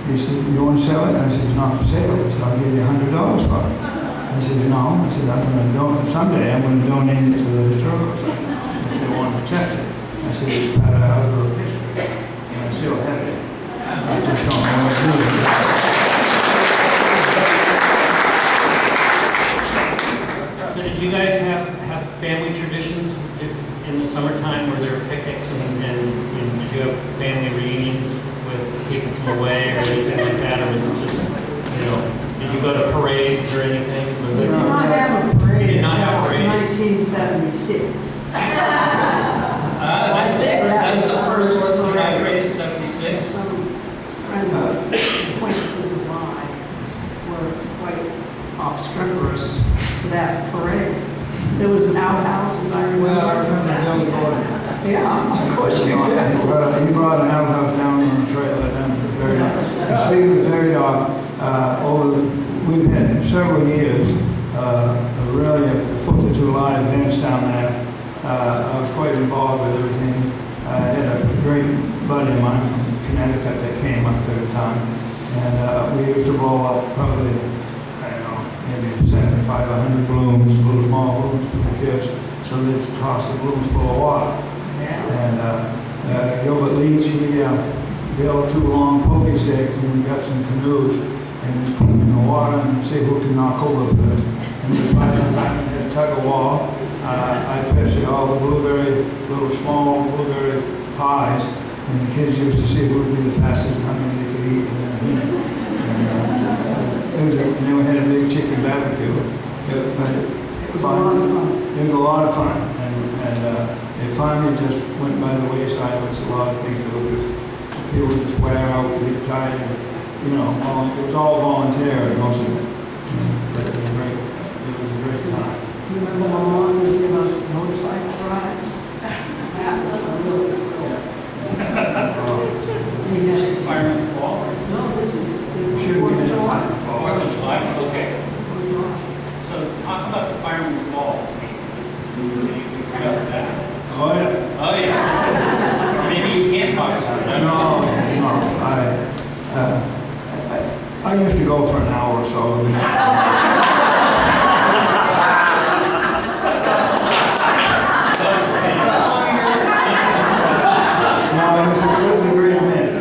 He said, you want to sell it? I said, it's not for sale. He said, I'll give you $100 for it. I said, no. I said, someday I'm going to donate it to the historical society if they want to accept it. I said, it's part of our little history. And I still have it. I just don't know what to do with it. So did you guys have family traditions in the summertime? Were there picnics and did you have family reunions with people from away or anything like that? Or was it just, did you go to parades or anything? We did not have a parade You did not have until parades? 1976. That's the first 4th of July parade in 76? Some friends, acquaintances of mine were quite obstreperous to that parade. There was an outhouse, as I remember. Well, I remember Bill Gordon. Yeah, of course you do. He brought an outhouse down on the trailer down to the very several years, really the 4th of July events down there. I was quite involved with everything. I had a great buddy of mine from Connecticut that came up at the time, and we used to roll up probably, I don't know, maybe 75, 100 balloons, little small balloons for the kids, so they'd toss the balloons full of water. And Gilbert Leach, he built 2 long pokey sticks, and we got some canoes, and we put them in the water and see who can knock over first. And we finally had a tug of war. I pictured all the little small blueberry pies, and the kids used to see who would be the fastest and how many they could eat in a minute. And then we had a big chicken barbecue. It was a lot of fun. It was a lot of fun, and it finally just went by the wayside with a lot of things to do, because people just wear out, get tired, and, it was all voluntary, most of it. But it was great. It was a great time. You remember Mom would give us motorcycle rides? That was a real thrill. Is this the Fireman's Ball? No, this is the Should 4th be of in July. 4th of July, okay. 4th of July. So talk about the Fireman's Ball. Can you cover that? Oh, yeah. Oh, yeah. Or maybe you can't talk about it. I don't know. I used to go for an hour or so. No, it was a great event.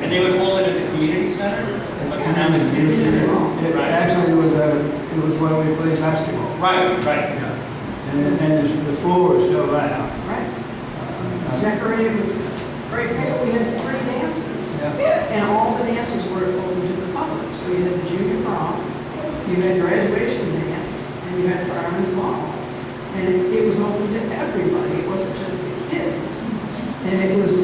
And they would hold it at the community center? What's the name of the community center? It actually was when we played basketball. Right. Yeah. And the floor is still there. Right. Decorated with great paint. We had 3 dances. Yeah. And all the dances were open to the public. So you had the junior prom, you had graduation dance, and you had fireman's ball. And it was open to everybody. It wasn't just the kids. And it was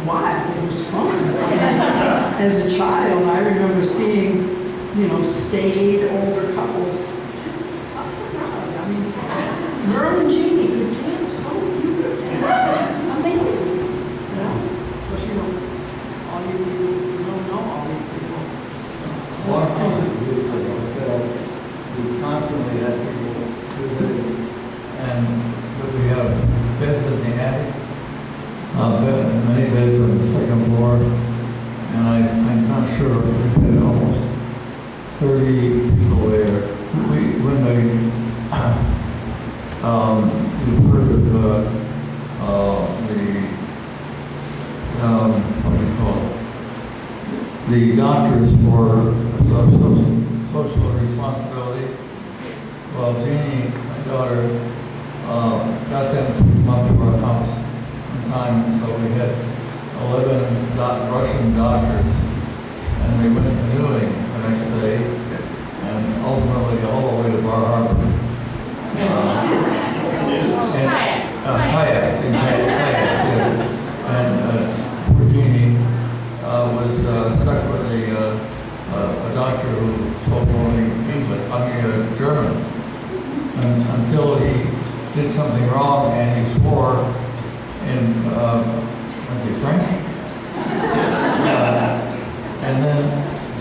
wild. It was fun. And as a child, I remember seeing, staid older couples just up and around. I mean, Merle and Jeannie could dance so beautifully. Amazing. Of course, all you people, you don't know all these people. One of the years ago, we constantly had people visiting, and so we have beds in the attic, many beds on the 2nd floor, and I'm not sure, we had almost 30 people there. When you've heard of what do you call it? The doctors for social responsibility. Well, Jeannie, my daughter, got them to come up to our house in time, so we had 11 Russian doctors, and they went canoeing the next day, and ultimately all the way to Bar Harbor. Kayaks, yes. And poor Jeannie was stuck with a doctor who spoke only German, until he did something wrong and he swore in, French? And then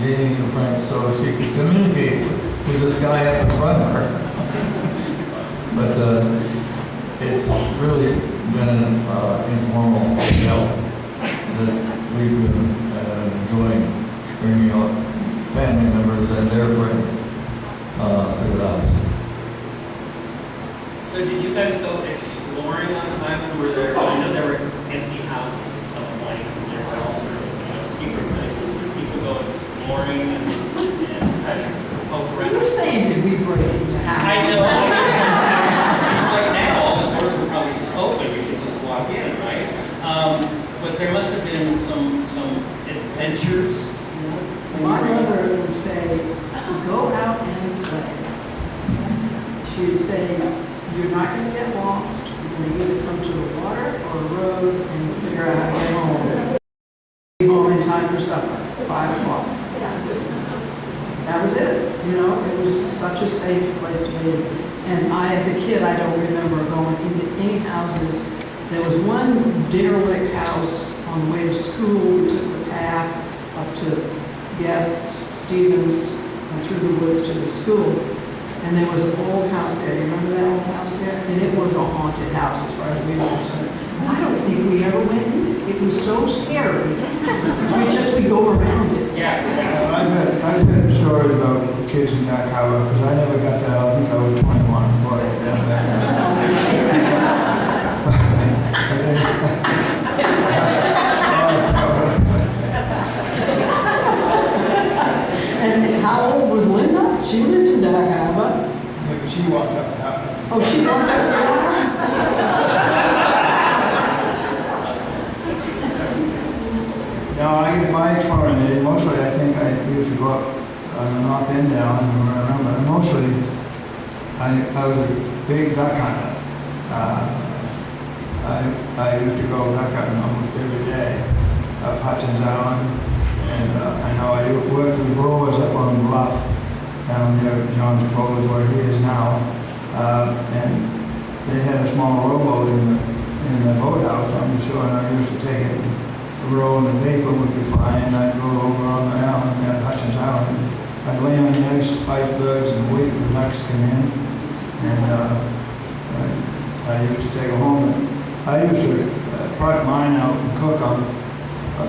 Jeannie knew French, so she could communicate with this guy up in front of her. But it's really been an informal help that we've been enjoying, bringing out family members and their friends to the house. So did you guys go exploring on the island? Were there, I know there were empty houses at some point, and there were also, secret places where people go exploring and poke around. You're saying, did we break into houses? I know. It's like now, all the doors are probably just open, you can just walk in, right? But there must have been some adventures. My mother would say, go out and play. She would say, you're not going to get lost. You're going to either come to the water or a road and you'll figure out how to get home. Be home in time for supper, 5 o'clock. That was it. It was such a safe place to be. And I, as a kid, I don't remember going into any houses. There was one derelict house on the way to school. We took the path up to guests Stevens and through the woods to the school. And there was an old house there. You remember that old house there? And it was a haunted house as far as we were concerned. I don't think we ever went in it. It was so scary. We'd go around it. Yeah. I've had stories about kids in Dark Harbor, because I never got that. I think I was 21. And how old was Linda? She lived in Dark Harbor. Yeah, but she walked up the house. Oh, she walked up there? No, I guess my exploring days, mostly I think I used to go up on the north end down and around, but mostly I was a big duck hunter. I used to go duck hunting almost every day up Hutchins Island, and I know I worked with growers up on the bluff down there at John's Cove is where he is now, and they had a small rowboat in the boathouse on the shore, and I used to take it. Row and the vapor would be flying, and I'd go over on the island at Hutchins Island. I'd lay on the icebergs and wait for ducks to come in, and I used to take them home. I used to pluck mine out and cook them,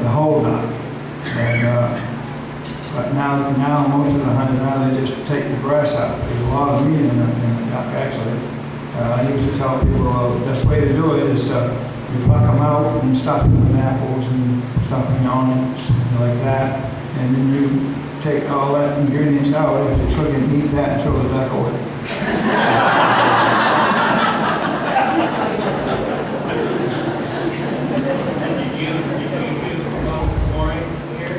the whole duck. And but now most of the hunters now they just take the breast out. There's a lot of meat in the duck actually. I used to tell people the best way to do it is to you pluck them out and stuff them with apples and stuff them onions like that, and then you take all that ingredients out after you cook it and eat that and throw the duck away. Did you go exploring here?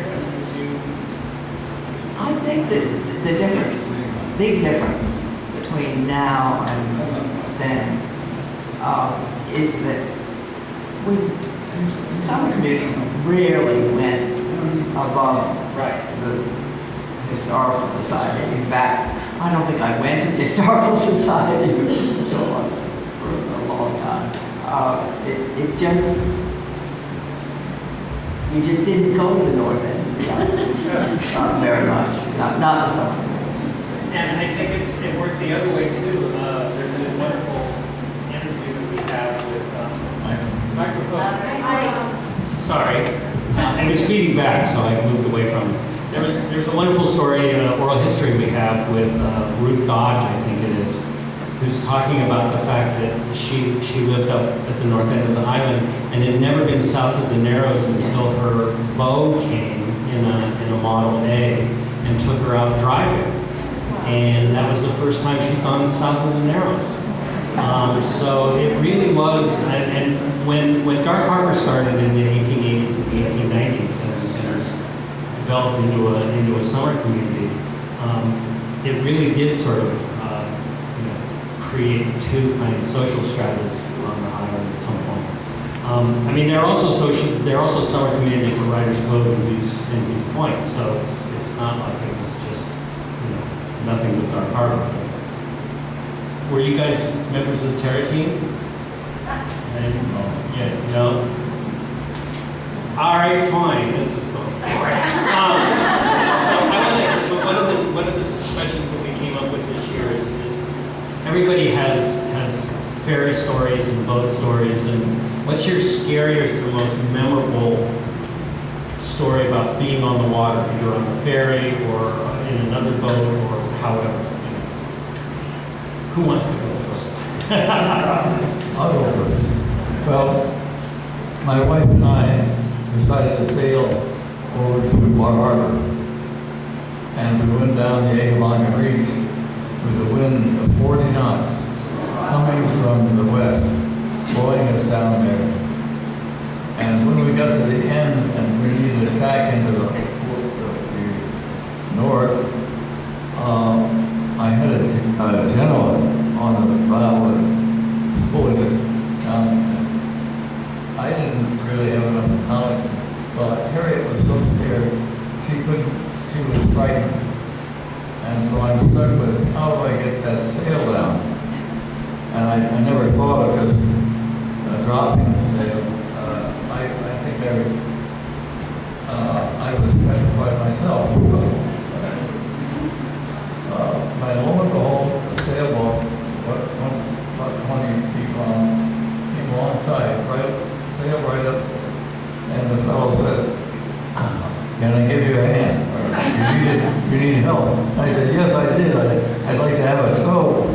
I think that the difference, big difference between now and then is that the summer community rarely went above the historical society. In fact, I don't think I went to the historical society for a long time. You just didn't go to the north end. Not very much. Not the summer. And I think it worked the other way too. There's a wonderful interview that we have with microphone. Sorry. It was feeding back, so I moved away from it. There's a wonderful story, oral history we have with Ruth Dodge, I think it is, who's talking about the fact that she lived up at the north end of the island and had never been south of the Narrows until her beau came in a Model A and took her out driving. And that was the first time she'd gone south of the Narrows. So it really was, and when Dark Harbor started in the 1880s and the 1890s and developed into a summer community, it really did sort of create two kind of social stratas on the island at some point. I mean, there are also summer communities of Riders Cove and Hughes Point, so it's not like it was just nothing but Dark Harbor. Were you guys members of the Terra team? Yeah, no? All right, fine, this is cool. So one of the questions that we came up with this year is everybody has ferry stories and boat stories, and what's your scariest or most memorable story about being on the water, either on the ferry or in another boat or however? Who wants to go first? I'll go first. Well, my wife and I decided to sail over to Bar Harbor, and we went down the Agamanga Reach with a wind of 40 knots coming from the west, blowing us down there. And when we got to the end and we needed to tack into the north, I had a gentleman on the bow pulling us down. I didn't really have enough knowledge. Well, Harriet was so scared, she was frightened. And so I'm stuck with, how do I get that sail down? And I never thought of just dropping the sail. I think I was petrified myself. and lo and behold, the sailboat, about 20 feet long, came alongside, sailed right up, and the fellow said, "Can I give you a hand? Or you need help?" I said, "Yes, I did. I'd like to have a tow."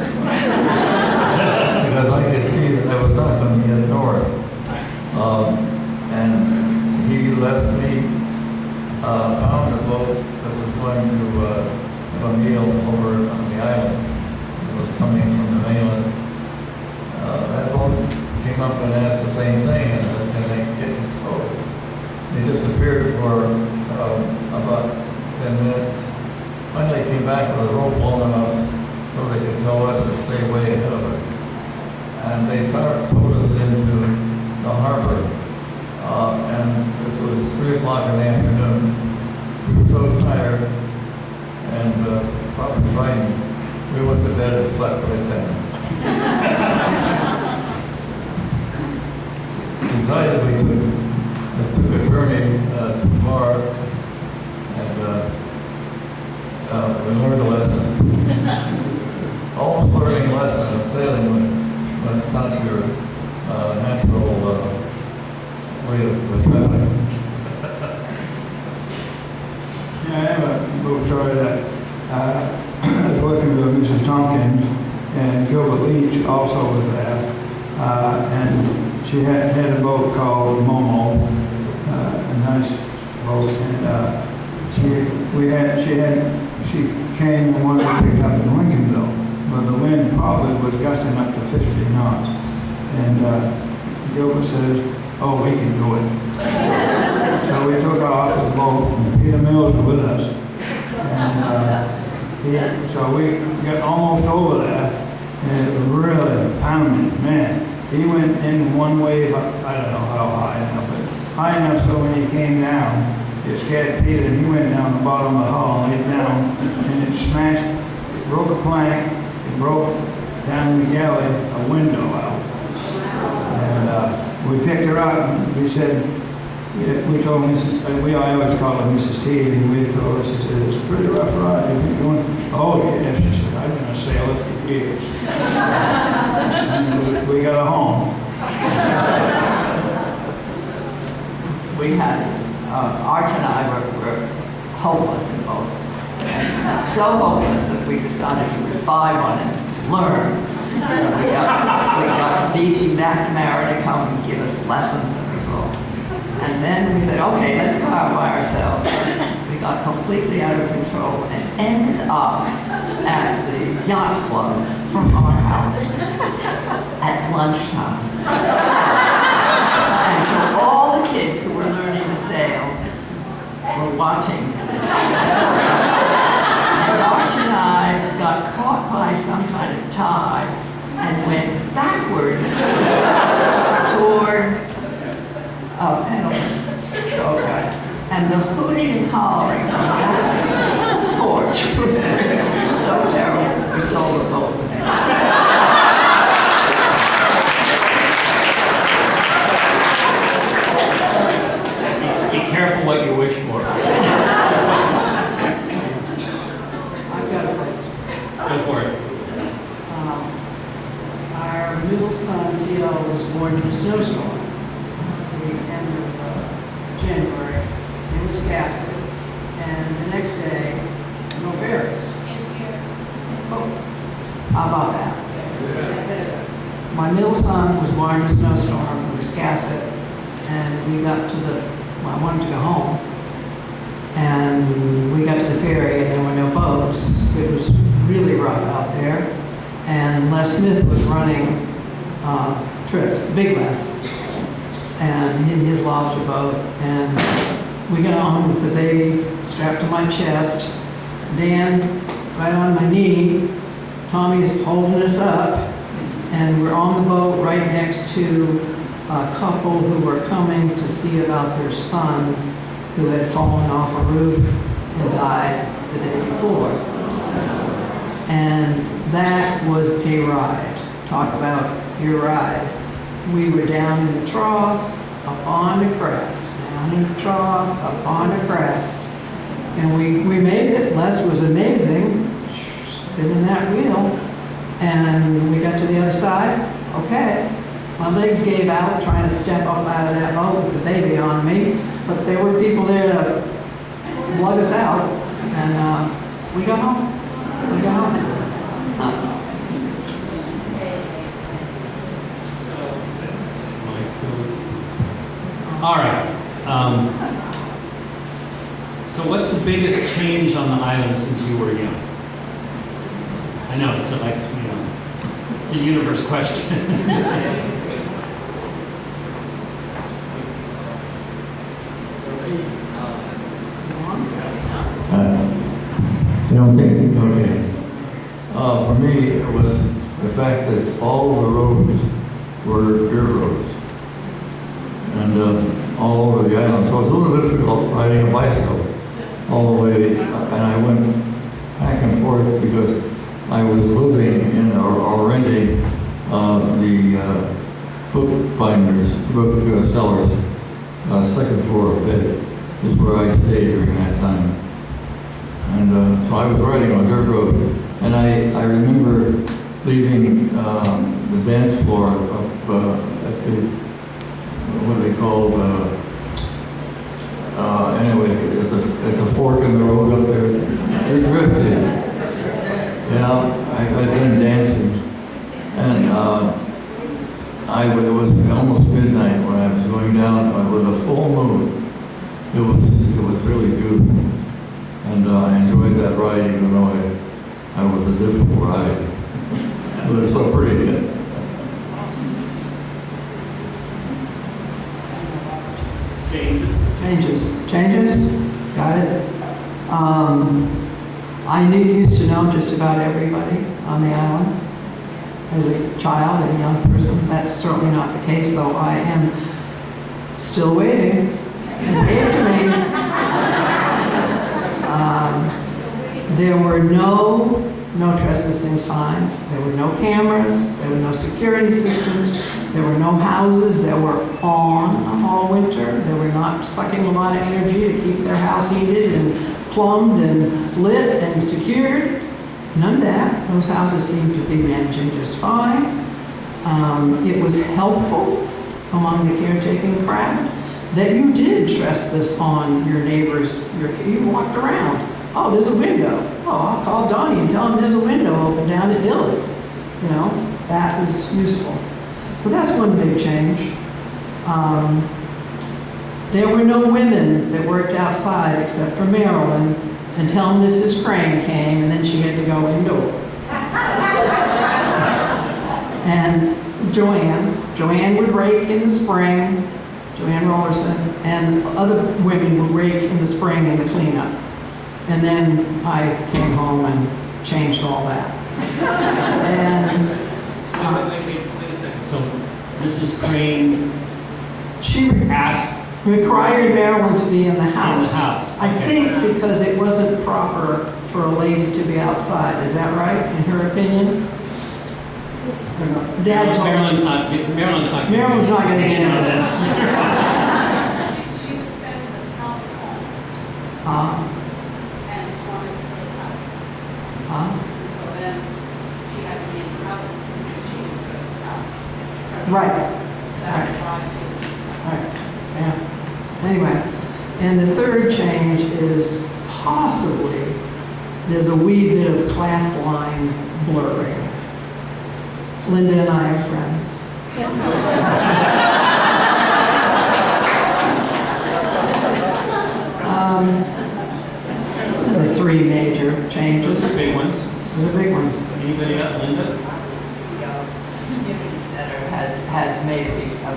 Because I could see that I was not going to get north. And he left me, found a boat that was going to have a meal over on the island. It was coming from the mainland. That boat came up and asked the same thing, and said, "Can they get you towed?" They disappeared for about 10 minutes. Finally came back with a rope long enough so they could tow us and stay way ahead of us. And they towed us into the harbor. And this was 3 o'clock in the afternoon. We were so tired and probably frightened. We went to bed and slept right then. Decided we took a journey to the bar, and we learned a lesson. Almost learning a lesson in sailing when it's not your natural way of traveling. Yeah, I have a little story that I was working with Mrs. Tompkins, and Gilbert Leach also was there, and she had a boat called Momo, a nice boat, and she came and wanted to pick up in Lincolnville, but the wind probably was gusting up to 50 knots, and Gilbert says, "Oh, we can do it." So we took off with the boat, and Peter Mills was with us, and so we got almost over there, and it was really pounding, man. He went in one wave up, I don't know how high enough, but high enough so when he came down, it scared Peter, and he went down the bottom of the hull and laid down, and it smashed, it broke a plank, it broke down in the galley a window out. And we picked her up, and we said, we told Mrs., I always called her Mrs. T, and we told her, she said, "It's a pretty rough ride. You think you want?" "Oh, yeah," she said, "I've been a sailor for years." And we got her home. We had, Art and I were hopeless in boats. And so hopeless that we decided we would buy one and learn. We got B.G. McNamara to come and give us lessons and all. And then we said, okay, let's go out by ourselves. We got completely out of control and ended up at the yacht club from our house at lunchtime. And so all the kids who were learning to sail were watching this. And Arch and I got caught by some kind of tide and went backwards toward Pendleton. Okay. And the hooting and hollering from the porch was so terrible. We sold the boat the next day. Be careful what you wish for. I've got a question. Go for it. Our middle son, T.O., was born in a snowstorm at the end of January in Wisconsin, and the next day, no ferries. Oh, how about that? My middle son was born in a snowstorm in Wisconsin, and we got to I wanted to go home, and we got to the ferry, and there were no boats. It was really rough out there, and Les Smith was running trips, Big Les, and in his lobster boat, and we got on with the baby strapped to my chest, Dan right on my knee, Tommy's holding us up, and we're on the boat right next to a couple who were coming to see about their son who had fallen off a roof and died the day before. And that was a ride. Talk about your ride. We were down in the trough, up on the crest, down in the trough, up on the crest. And we made it. Les was amazing. spinning that wheel. And we got to the other side, okay. My legs gave out trying to step up out of that boat with the baby on me, but there were people there to lug us out, and we got home. We got home. All right. So what's the biggest change on the island since you were young? I know, it's like, the universe question. You don't think, okay. For me, it was the fact that all the roads were dirt roads. And all over the island. So it was a little difficult riding a bicycle all the way. And I went back and forth because I was living in or renting the book binders, book sellers, second floor bed is where I stayed during that time. And so I was riding on a dirt road. And I remember leaving the dance floor up at the, what are they called? Anyway, at the fork in the road up there. It drifted. Yeah, I'd been dancing. And it was almost midnight when I was going down with a full moon. It was really beautiful. And I enjoyed that ride even though I was a difficult ride. But it's so pretty. Changes? Got it. I used to know just about everybody on the island as a child and a young person. That's certainly not the case, though I am still waiting. It gave to me. There were no trespassing signs. There were no cameras. There were no security systems. There were no houses that were on all winter. They were not sucking a lot of energy to keep their house heated and plumbed and lit and secured. None of that. Those houses seemed to be managing just fine. It was helpful among the caretaking craft that you did trespass on your neighbors. You walked around. Oh, there's a window. Oh, I'll call Donnie and tell him there's a window open down at Dillard's. That was useful. So that's one big change. There were no women that worked outside except for Marilyn until Mrs. Crane came, and then she had to go indoor. And Joanne would rake in the spring, Joanne Rollerson, and other women would rake in the spring in the cleanup. And then I came home and changed all that. And Wait a second. So Mrs. Crane she asked, required Marilyn to be in the house. I Okay. think because it wasn't proper for a lady to be outside. Is that right, in her opinion? Dad told me. Marilyn's not going to get into this. She would send the help home and she wanted to go to the house. And so then she had to be in the house because she was the help. Right. That's why she was. Right. Yeah. Anyway, and the third change is possibly there's a wee bit of class line blurring. Linda and I are friends. So the three major changes. those are big ones. Those are big ones. Anybody else? Linda? Community center has made a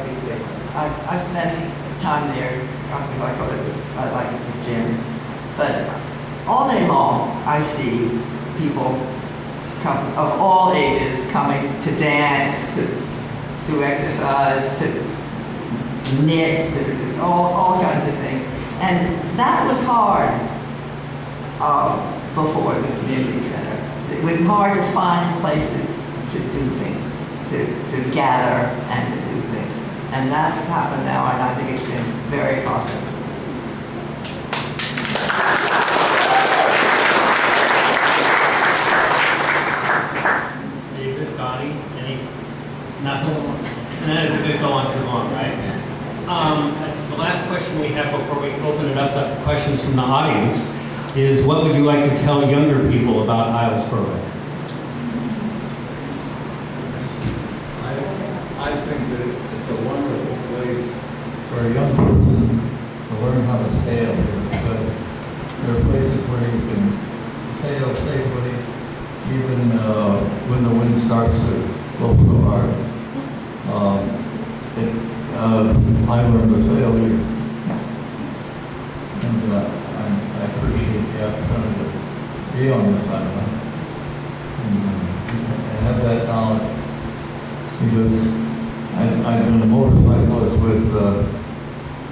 big difference. I've spent time there, I like the gym, but all day long I see people of all ages coming to dance, to do exercise, to knit, to all kinds of things. And that was hard before the community center. It was hard to find places to do things, to gather and to do things. And that's happened now, and I think it's been very positive. Nothing? And then it's a good go on too long, right? The last question we have before we open it up to questions from the audience is, what would you like to tell younger people about Islesboro? I think that it's a wonderful place for a young person to learn how to sail, because there are places where you can sail safely, even when the wind starts to blow so hard. I learned to sail here, and I appreciate the opportunity to be on this island and have that knowledge, because I've been a motorcyclist with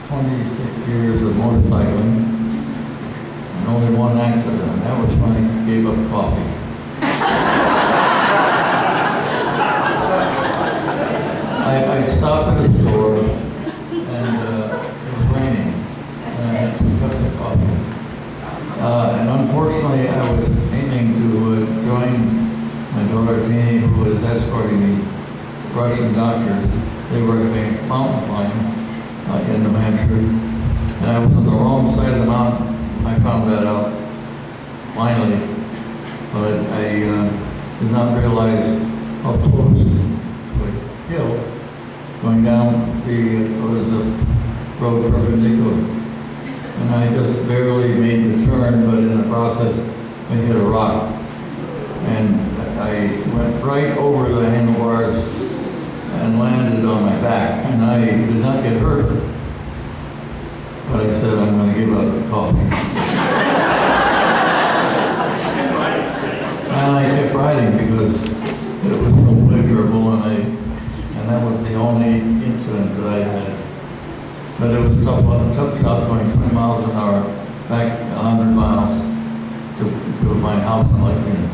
26 years of motorcycling, and only one accident, and that was when I gave up coffee. I stopped at a store, and it was raining, and I had 2 cups of coffee. And unfortunately, I was aiming to join my daughter Jeannie, who was escorting these Russian doctors. They were having mountain climbing in New Hampshire, and I was on the wrong side of the mountain. I found that out finally, but I did not realize how close to a hill going down the road perpendicular, and I just barely made the turn, but in the process I hit a rock, and I went right over the handlebars and landed on my back, and I did not get hurt, but I said, I'm going to give up the coffee. And I kept riding because it was so pleasurable, and that was the only incident that I had. But it was tough job going 20 miles an hour back 100 miles to my house in Lexington.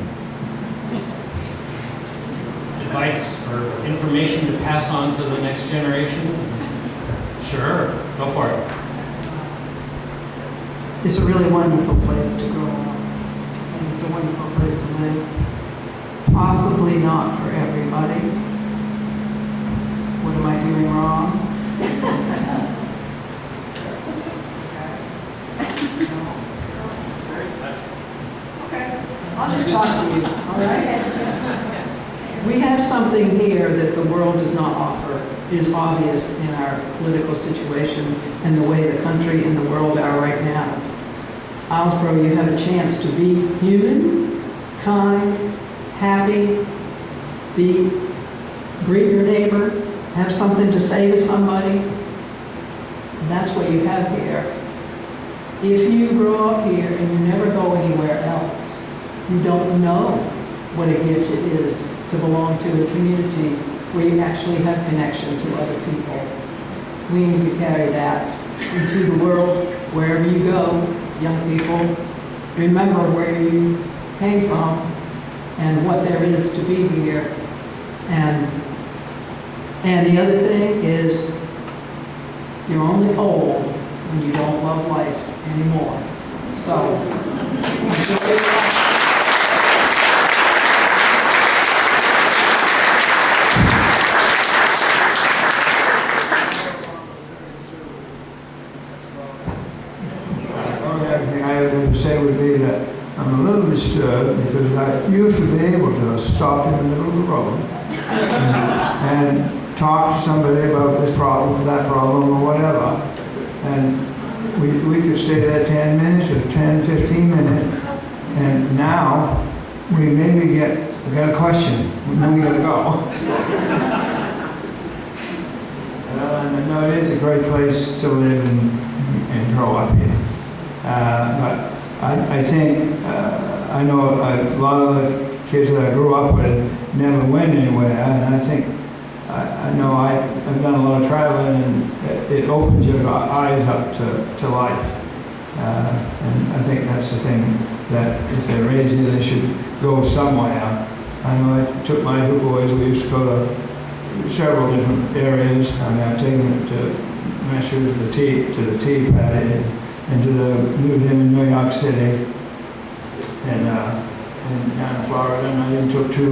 Advice or information to pass on to the next generation? Sure, go for it. It's a really wonderful place to grow up. And it's a wonderful place to live. Possibly not for everybody. What am I doing wrong? I'll just talk to you, all right? We have something here that the world does not offer. It is obvious in our political situation and the way the country and the world are right now. Islesboro, you have a chance to be human, kind, happy, greet your neighbor, have something to say to somebody. And that's what you have here. If you grow up here and you never go anywhere else, you don't know what a gift it is to belong to a community where you actually have connection to other people. We need to carry that into the world wherever you go. Young people, remember where you came from and what there is to be here. And the other thing is, you're only old when you don't love life anymore. So, say would be that I'm a little disturbed because I used to be able to stop in the middle of the road and talk to somebody about this problem, that problem, or whatever. And we could stay there 10 minutes or 10, 15 minutes. And now we maybe we got a question. Then we got to go. No, it is a great place to live and grow up in. But I think, I know a lot of the kids that I grew up with never went anywhere, and I think, I know I've done a lot of traveling, and it opens your eyes up to life. And I think that's the thing, that if they're raised here, they should go somewhere. I know I took my 2 boys, we used to go to several different areas. I mean, I've taken them to Massachusetts, to the Tea Party, and to the museum in New York City, and down in Florida, and I even took to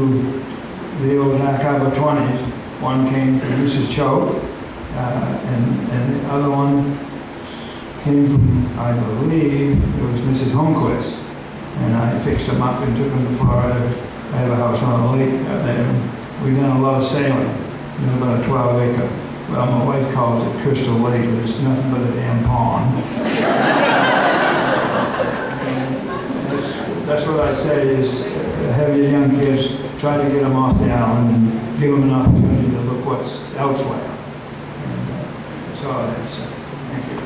the old Dark Harbor 20s. One came from Mrs. Cho, and the other one came from, I believe, it was Mrs. Holmquist. And I fixed them up and took them to Florida. I have a house on a lake, and we've done a lot of sailing. About a 12-acre. Well, my wife calls it Crystal Lake, but it's nothing but a damn pond. That's what I say is, have your young kids, try to get them off the island and give them an opportunity to look what's elsewhere. And that's all I have to say. Thank you.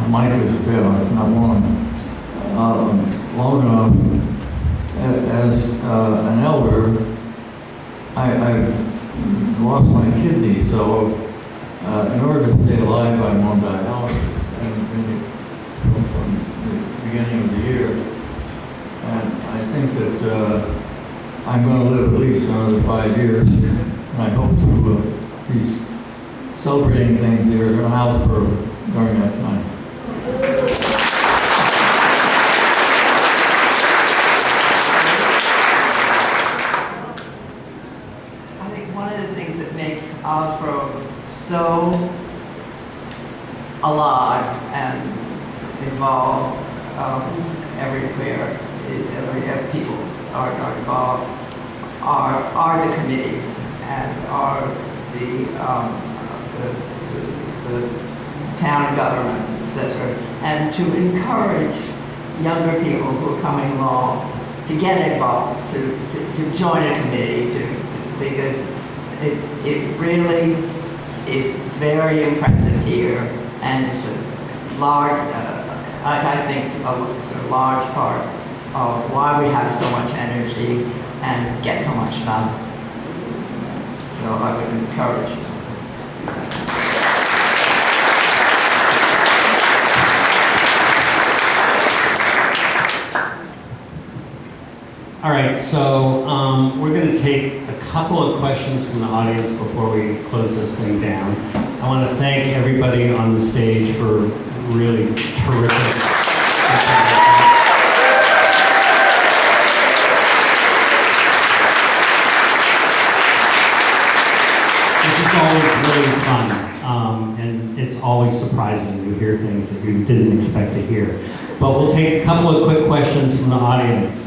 Mike has been, not long enough. As an elder, I've lost my kidney, so in order to stay alive, I'm on dialysis from the beginning of the year. And I think that I'm going to live at least another 5 years, and I hope to be celebrating things here in Halsburg during that time. I think one of the things that makes Osborough so alive and involved everywhere, every people are involved, are the committees and are the town government, etc., and to encourage younger people who are coming along to get involved, to join a committee, because it really is very impressive here, and it's a large, I think, a large part of why we have so much energy and get so much done. So I would encourage you. All right, so we're going to take a couple of questions from the audience before we close this thing down. I want to thank everybody on the stage for really terrific. This is always really fun, and it's always surprising. You hear things that you didn't expect to hear. But we'll take a couple of quick questions from the audience.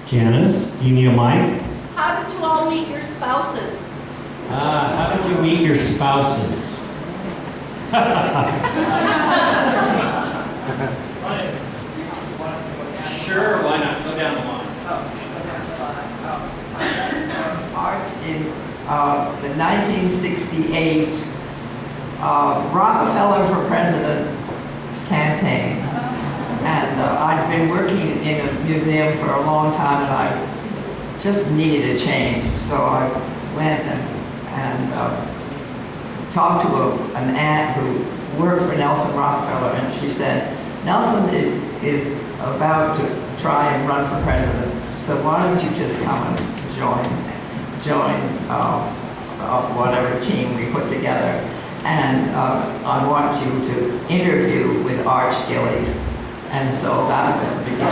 Janice, do you need a mic? How did you all meet your spouses? How did you meet your spouses? Sure, why not? Go down the line. March in the 1968 Rockefeller for President campaign. And I'd been working in a museum for a long time, and I just needed a change. So I went and talked to an aunt who worked for Nelson Rockefeller, and she said, Nelson is about to try and run for president, so why don't you just come and join whatever team we put together, and I want you to interview with Arch Gillies. And so that was the beginning.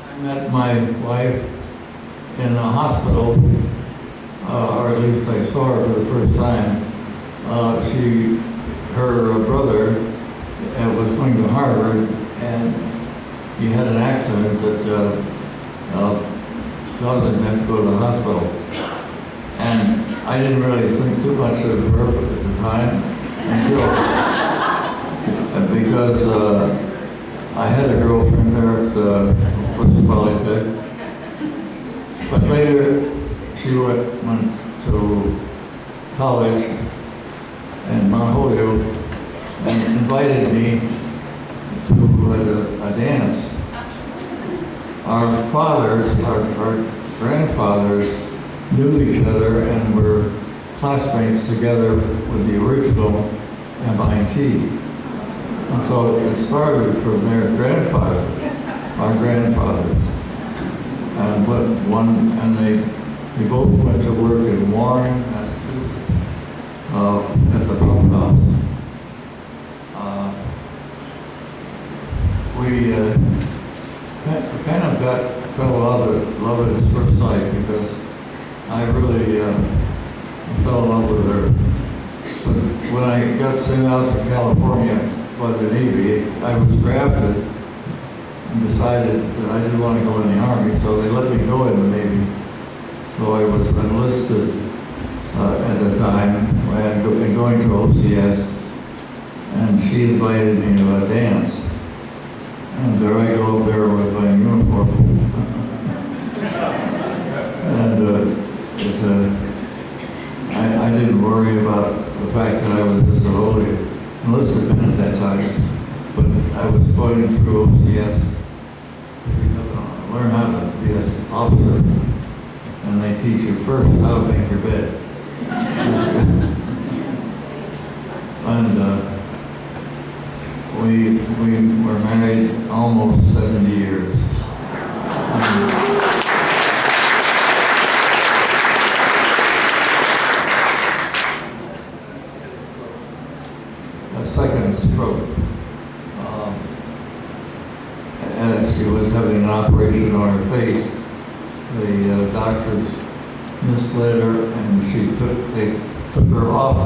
I met my wife in a hospital, or at least I saw her for the first time. Her brother was going to Harvard, and he had an accident that caused him to have to go to the hospital. And I didn't really think too much of her at the time because I had a girlfriend there at Worcester Polytech. But later, she went to college in Mount Holyoke and invited me to a dance. Our fathers, our grandfathers, knew each other and were classmates together with the original MIT. And so it started from their grandfather. our grandfathers. And they both went to work in Warren, Massachusetts, at the pump house. We kind of fell love at first sight because I really fell in love with her. But when I got sent out to California by the Navy, I was drafted and decided that I didn't want to go in the Army, so they let me go in the Navy. So I was enlisted at the time and going to OCS, and she invited me to a dance. And there I go up there with my uniform. And I didn't worry about the fact that I was just a lowly enlisted man at that time. But I was going through OCS to learn how to be an officer. And they teach you first how to make your bed. And we were married almost 70 years. A second stroke. As she was having an operation on her face, the doctors misled her, and they took her off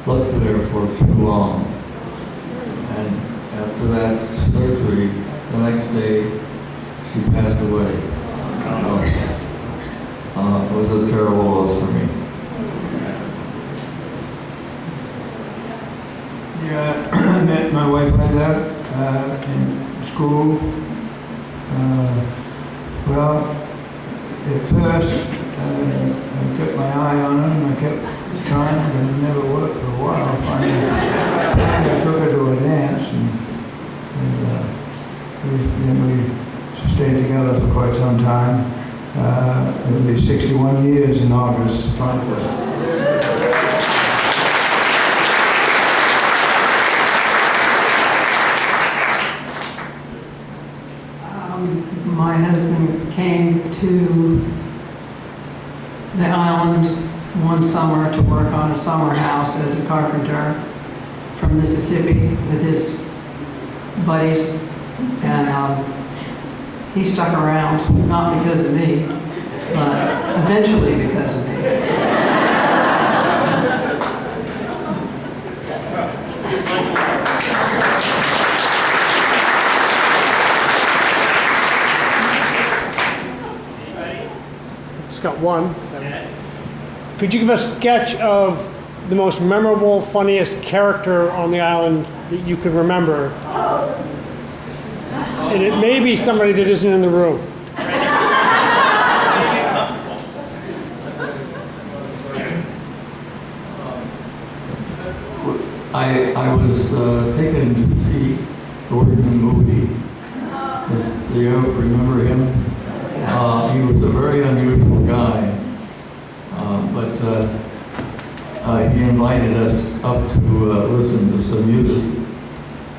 blood thinner for too long. And after that surgery, the next day, she passed away. It was a terrible loss for me. Yeah, I met my wife Linda in school. Well, at first, I kept my eye on her and I kept trying, but it never worked for a while. Finally, I took her to a dance and we stayed together for quite some time. It'll be 61 years in August 21st. My husband came to the island one summer to work on a summer house as a carpenter from Mississippi with his buddies, and he stuck around, not because of me, but eventually because of me. Got one. Could you give a sketch of the most memorable, funniest character on the island that you could remember? And it may be somebody that isn't in the room. I was taken to see Gordon Moody. Do you remember him? He was a very unusual guy, but he invited us up to listen to some music.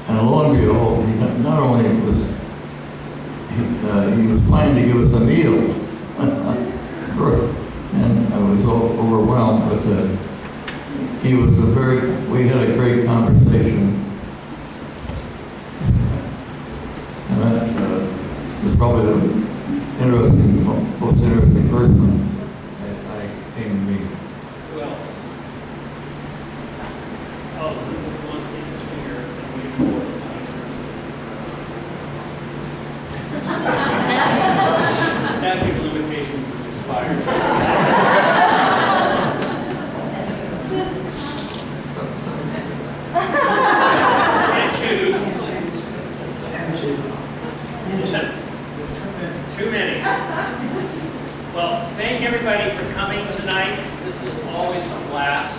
And lo and behold, he not only was he was planning to give us a meal, and I was overwhelmed. But he was we had a great conversation, and that was probably the most interesting person that I came to meet. Who else? Oh, who's the most interesting or statute of limitations is expired. Too many. Well, thank everybody for coming tonight. This is always a blast.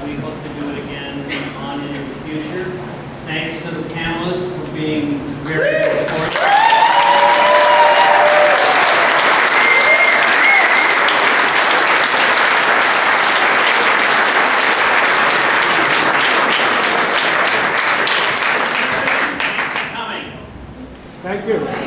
We hope to do it again on in the future. Thanks to the panelists for being very supportive. Thank you.